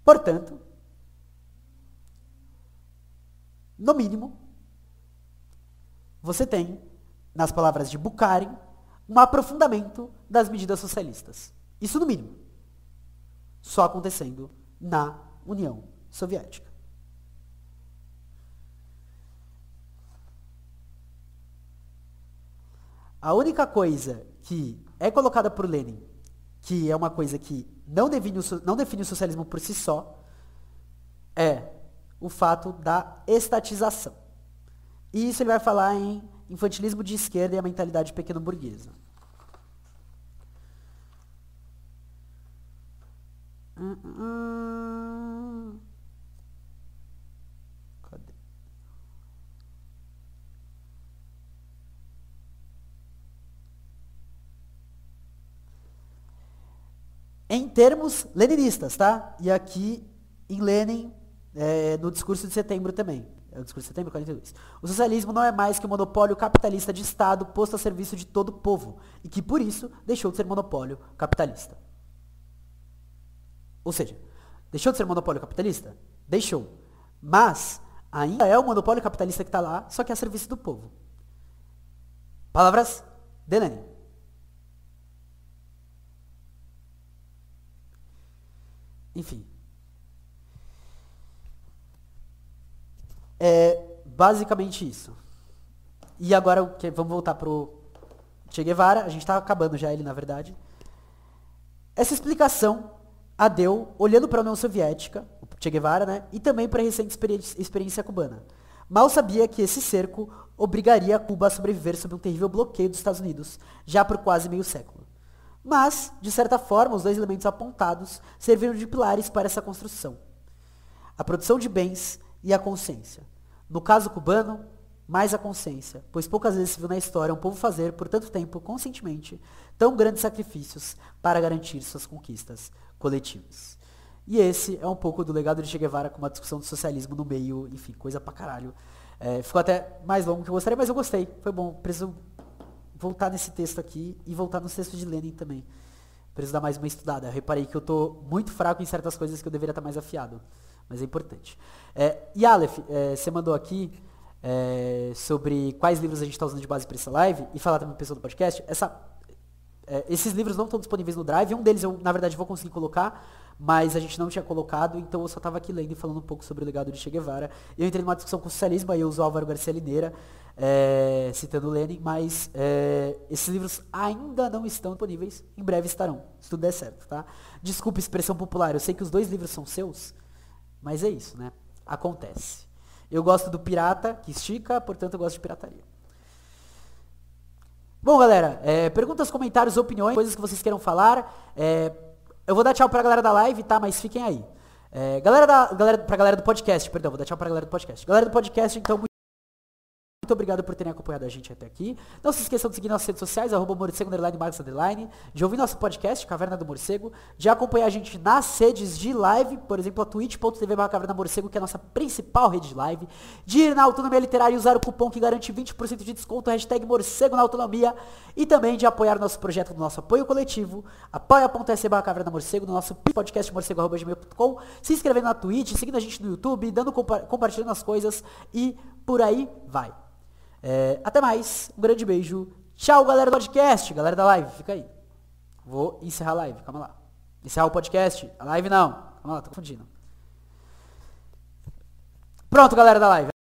[SPEAKER 1] Portanto, no mínimo, você tem, nas palavras de Bukharin, um aprofundamento das medidas socialistas. Isso no mínimo. Só acontecendo na União Soviética. A única coisa que é colocada por Lenin, que é uma coisa que não define o socialismo por si só, é o fato da estatização. E isso ele vai falar em Infantilismo de Esquerda e a Mentalidade Pequeno-Burguesa. Cadê? Em termos leninistas, tá? E aqui em Lenin, no discurso de setembro também. É o discurso de setembro, 42. O socialismo não é mais que o monopólio capitalista de Estado posto a serviço de todo o povo, e que, por isso, deixou de ser monopólio capitalista. Ou seja, deixou de ser monopólio capitalista? Deixou. Mas ainda é o monopólio capitalista que está lá, só que é a serviço do povo. Palavras de Lenin. Enfim. É basicamente isso. E agora vamos voltar pro Che Guevara. A gente está acabando já ele, na verdade. Essa explicação a deu olhando para a União Soviética, o Che Guevara, né? E também para a recente experiência cubana. Mal sabia que esse cerco obrigaria Cuba a sobreviver sob um terrível bloqueio dos Estados Unidos, já por quase meio século. Mas, de certa forma, os dois elementos apontados serviram de pilares para essa construção. a produção de bens e a consciência. No caso cubano, mais a consciência, pois poucas vezes se viu na história um povo fazer, por tanto tempo, conscientemente, tão grandes sacrifícios para garantir suas conquistas coletivas. E esse é um pouco do legado de Che Guevara com uma discussão do socialismo no meio, enfim, coisa pra caralho. Ficou até mais longo do que eu gostaria, mas eu gostei, foi bom. Preciso voltar nesse texto aqui e voltar nos textos de Lenin também. Preciso dar mais uma estudada. Eu reparei que eu tô muito fraco em certas coisas que eu deveria estar mais afiado, mas é importante. E Aleph, você mandou aqui sobre quais livros a gente está usando de base para essa live e falar também para o pessoal do podcast. Esses livros não estão disponíveis no Drive. Um deles eu, na verdade, vou conseguir colocar, mas a gente não tinha colocado, então eu só estava aqui lendo e falando um pouco sobre o legado de Che Guevara. Eu entrei numa discussão com o socialismo, aí eu uso o Álvaro Garcia Lineira, citando Lenin, mas esses livros ainda não estão disponíveis, em breve estarão, se tudo der certo, tá? Desculpa, expressão popular, eu sei que os 2 livros são seus, mas é isso, né? Acontece. Eu gosto do pirata, que estica, portanto eu gosto de pirataria. Bom, galera, perguntas, comentários, opiniões, coisas que vocês queiram falar. Eu vou dar tchau pra galera da live, tá? Mas fiquem aí. Pra galera do podcast, perdão, vou dar tchau pra galera do podcast. Galera do podcast, então, muito obrigado por terem acompanhado a gente até aqui. Não se esqueçam de seguir nossas redes sociais, @morcego_, Marcos_, de ouvir nosso podcast, Caverna do Morcego, de acompanhar a gente nas redes de live, por exemplo, a twitch.tv/Caverna do Morcego, que é a nossa principal rede de live, de ir na Autonomia Literária e usar o cupom que garante 20% de desconto, #Morcego na Autonomia, e também de apoiar o nosso projeto no nosso apoio coletivo, apoia.se/Caverna do Morcego, no nosso podcast morcego@gmail.com, se inscrevendo na Twitch, seguindo a gente no YouTube, compartilhando as coisas e por aí vai. Até mais, um grande beijo. Tchau, galera do podcast, galera da live, fica aí. Vou encerrar a live, calma lá. Encerrar o podcast, a live não. Calma lá, tô confundindo. Pronto, galera da live.